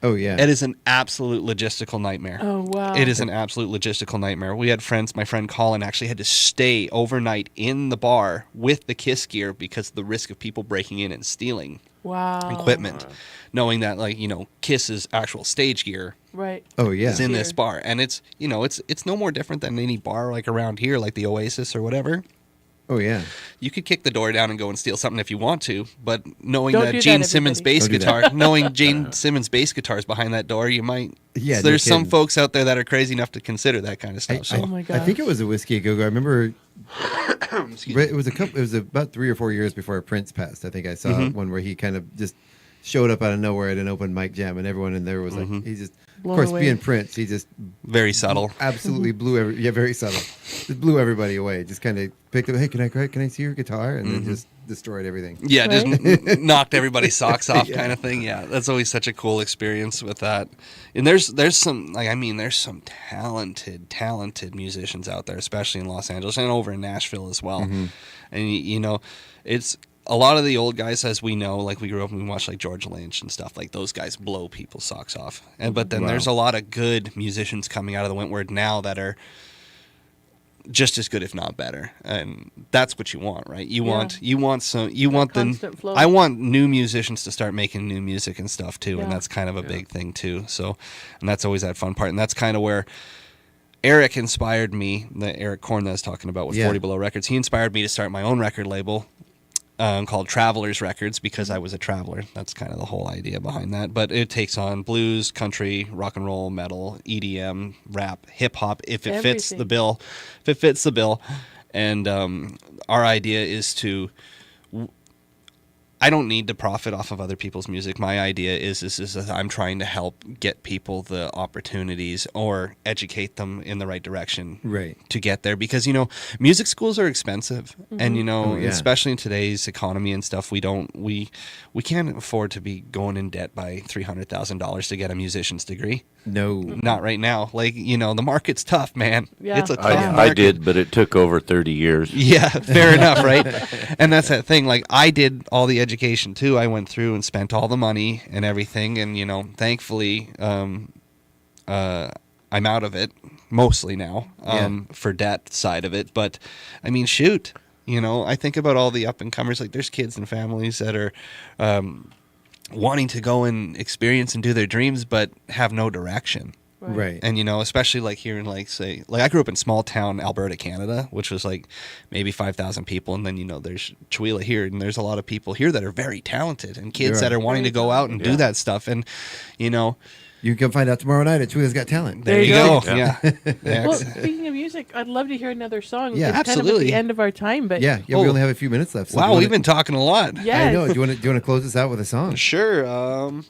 oh, yeah. it is an absolute logistical nightmare. Oh, wow. It is an absolute logistical nightmare. We had friends, my friend Colin actually had to stay overnight in the bar with the Kiss gear because of the risk of people breaking in and stealing equipment, knowing that, Kiss's actual stage gear right. is in this bar. And it's no more different than any bar like around here, like the Oasis or whatever. Oh, yeah. You could kick the door down and go and steal something if you want to, but knowing Don't that do Gene that, Simmons bass guitar, knowing Gene Simmons bass guitars behind that door, you might. Yeah, so there's no some kidding. folks out there that are crazy enough to consider that kind of stuff. Oh my I think it was a Whiskey A Go Go. I remember it was it was about 3 or 4 years before Prince passed. I think I saw one where he kind of just showed up out of nowhere at an open mic jam, and everyone in there was like, he just. Blown Of course, away. being Prince, he just very subtle, absolutely blew very subtle, just blew everybody away. Just kind of picked up, hey, can I see your guitar, and then just destroyed everything. Yeah, Right? just knocked everybody's socks off, kind of thing. Yeah, that's always such a cool experience with that. And there's some there's some talented musicians out there, especially in Los Angeles and over in Nashville as well. And it's. A lot of the old guys, as we know, like we grew up and we watched like George Lynch and stuff, like those guys blow people's socks off. But then there's a lot of good musicians coming out of the Wentworth now that are just as good, if not better. And that's what you want, right? I want new musicians to start making new music and stuff too. And that's kind of a big thing too. So, and that's always that fun part. And that's kind of where Eric inspired me, the Eric Korn that I was talking about with 40 Below Records. He inspired me to start my own record label. Called Travelers Records because I was a traveler. That's kind of the whole idea behind that. But it takes on blues, country, rock and roll, metal, EDM, rap, hip hop, if it fits the bill. And our idea is to I don't need to profit off of other people's music. My idea is that I'm trying to help get people the opportunities or educate them in the right direction to get there. Because, music schools are expensive. And, especially in today's economy and stuff, we can't afford to be going in debt by $300,000 to get a musician's degree. No. Not right now. Like, the market's tough, man. Yeah. It's a tough market. I did, but it took over 30 years. Yeah, fair enough, right? And that's that thing. Like, I did all the education too. I went through and spent all the money and everything, and thankfully, I'm out of it mostly now for debt side of it. But I mean, shoot, I think about all the up and comers. Like, there's kids and families that are wanting to go and experience and do their dreams, but have no direction. Right. And, especially like here in I grew up in small town Alberta, Canada, which was like maybe 5,000 people. And then, there's Chewelah here, and there's a lot of people here that are very talented and kids that are wanting to go out and do that stuff. And, you can find out tomorrow night at Chewelah's Got Talent. There you go. Yeah. Well, speaking of music, I'd love to hear another song. Yeah, it's absolutely. Kind of at the end of our time, but Yeah, we only have a few minutes left. So Wow, we've been talking a lot. Yeah. I know. Do you want to close this out with a song? Sure.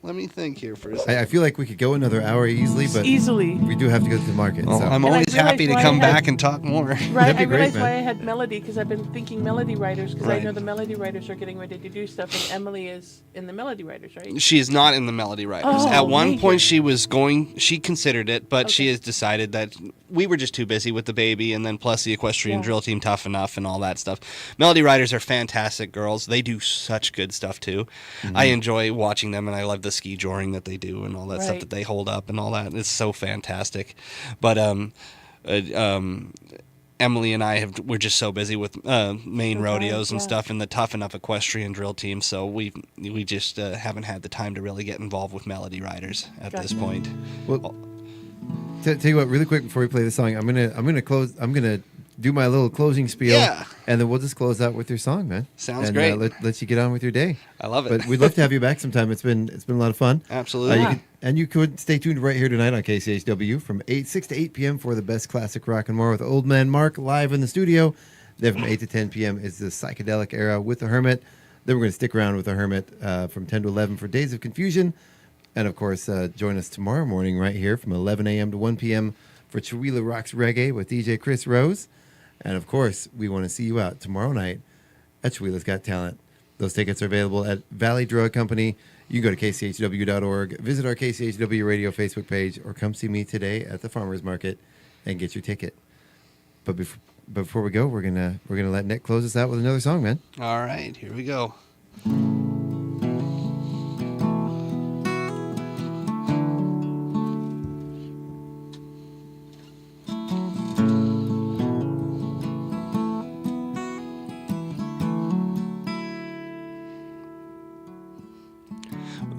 Let me think here for a second. I feel like we could go another hour easily, but we do have to go to the market. Well, so. I'm always happy to come back and talk more. Right, I realized why I had Melody, because I've been thinking Melody Writers, because I know the Melody Writers are getting ready to do stuff, and Emily is in the Melody Writers, right? She is not in the Melody Writers. Oh, At one point, she considered it, but she has decided that we were just too busy with the baby, and then plus the equestrian drill team, Tough Enough, and all that stuff. Melody Writers are fantastic girls. They do such good stuff too. I enjoy watching them, and I love the ski joring that they do and all that stuff that they hold up and all that. It's so fantastic. But Emily and we're just so busy with main rodeos and stuff in the Tough Enough equestrian drill team, so we just haven't had the time to really get involved with Melody Riders at this point. Well, tell you what, really quick before we play the song, I'm gonna do my little closing spiel, and then we'll just close out with your song, man. Sounds great. Let you get on with your day. I love it. But we'd love to have you back sometime. It's been a lot of fun. Absolutely. You could stay tuned right here tonight on KCHW from 6 to 8 p.m. for the best classic rock and more with Old Man Mark live in the studio. Then from 8 to 10 p.m. is the psychedelic era with the Hermit. Then we're going to stick around with the Hermit from 10 to 11 for Days of Confusion. And, of course, join us tomorrow morning right here from 11 a.m. to 1 p.m. for Chewelah Rocks Reggae with DJ Chris Rose. And, of course, we want to see you out tomorrow night at Chewelah's Got Talent. Those tickets are available at Valley Drug Company. You can go to kchw.org, visit our KCHW radio Facebook page, or come see me today at the Farmers Market and get your ticket. But before we go, we're gonna let Nick close us out with another song, man. All right, here we go.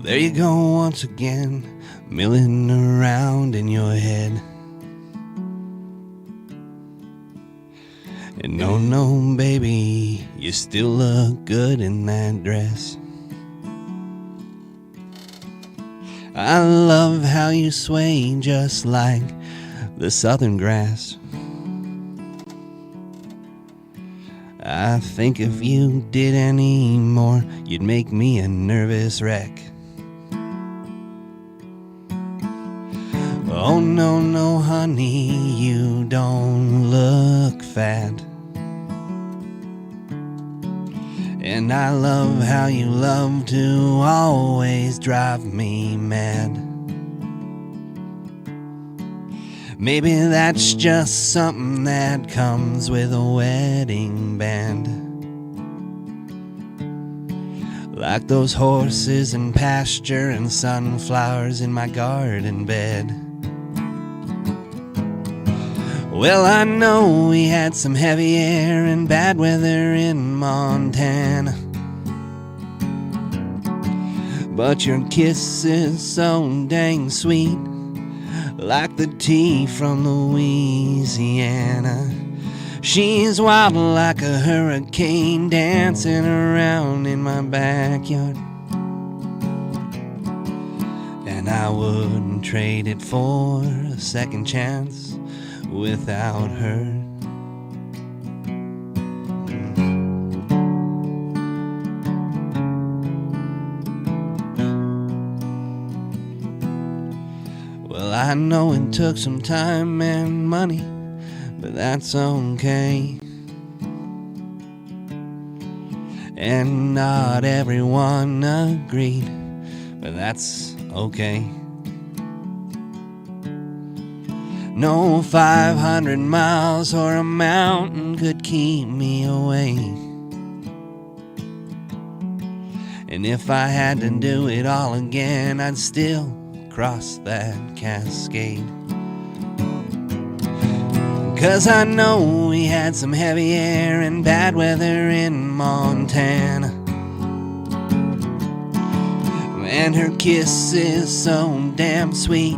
There you go once again, milling around in your head. And no, baby, you still look good in that dress. I love how you sway just like the southern grass. I think if you did any more, you'd make me a nervous wreck. Oh no, honey, you don't look fat. And I love how you love to always drive me mad. Maybe that's just something that comes with a wedding band. Like those horses in pasture and sunflowers in my garden bed. Well, I know we had some heavy air and bad weather in Montana, but your kiss is so dang sweet, like the tea from Louisiana. She's wild like a hurricane, dancing around in my backyard, and I wouldn't trade it for a second chance without her. Well, I know it took some time and money, but that's okay. And not everyone agreed, but that's okay. No 500 miles or a mountain could keep me away. And if I had to do it all again, I'd still cross that cascade. 'Cause I know we had some heavy air and bad weather in Montana. And her kiss is so damn sweet,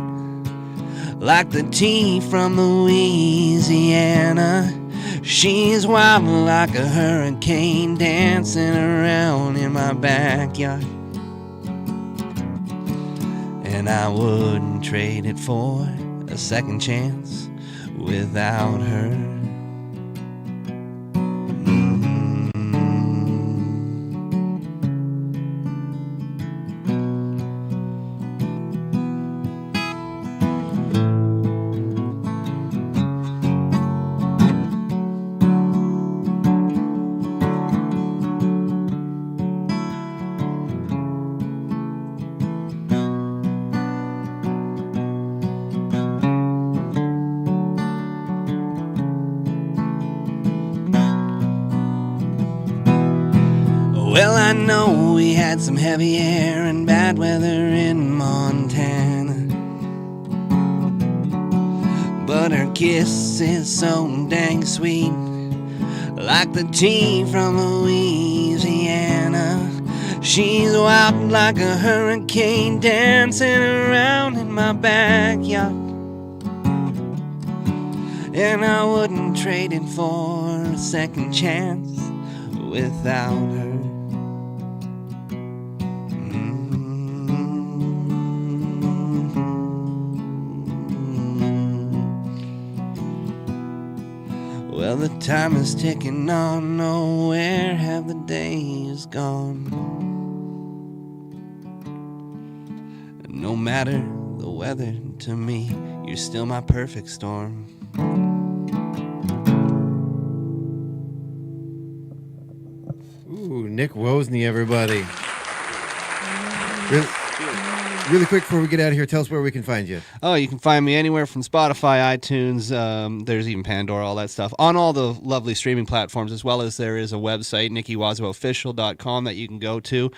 like the tea from Louisiana. She's wild like a hurricane, dancing around in my backyard. And I wouldn't trade it for a second chance without her. Well, I know we had some heavy air and bad weather in Montana, but her kiss is so dang sweet, like the tea from Louisiana. She's wild like a hurricane, dancing around in my backyard. And I wouldn't trade it for a second chance without her. Well, the time is ticking on, nowhere have the days gone. No matter the weather, to me, you're still my perfect storm. Ooh, Nick Wozney, everybody. Really quick before we get out of here, tell us where we can find you. Oh, you can find me anywhere from Spotify, iTunes, there's even Pandora, all that stuff, on all the lovely streaming platforms, as well as there is a website, NickyWazzoOfficial.com, that you can go to,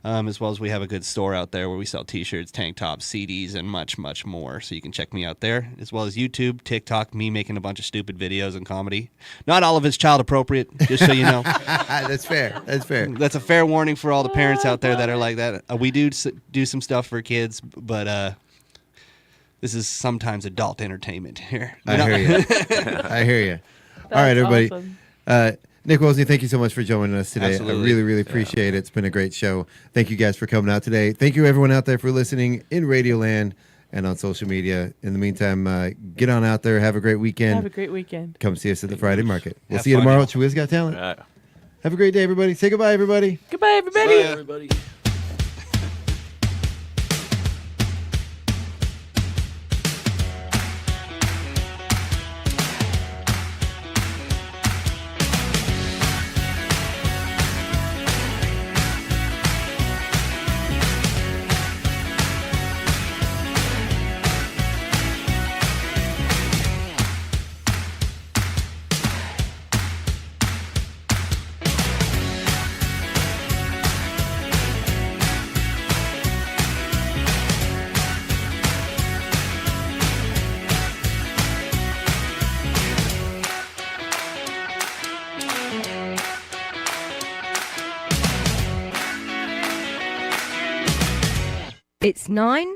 as well as we have a good store out there where we sell t-shirts, tank tops, CDs, and much, much more. So you can check me out there, as well as YouTube, TikTok, me making a bunch of stupid videos and comedy. Not all of it's child appropriate, just so you know. That's fair. That's fair. That's a fair warning for all the parents out there that are like that. We do some stuff for kids, but this is sometimes adult entertainment here. I hear you. I hear you. All right, everybody. Awesome. Nick Wozney, thank you so much for joining us today. Absolutely. I really, really appreciate it. It's been a great show. Thank you guys for coming out today. Thank you, everyone out there, for listening in Radioland and on social media. In the meantime, get on out there. Have a great weekend. Have a great weekend. Come see us at the Friday Market. We'll Have see you fun, tomorrow y'all. at Chiwiz Got Talent. All right. Have a great day, everybody. Say goodbye, everybody. Goodbye, everybody. Bye, everybody. It's 9.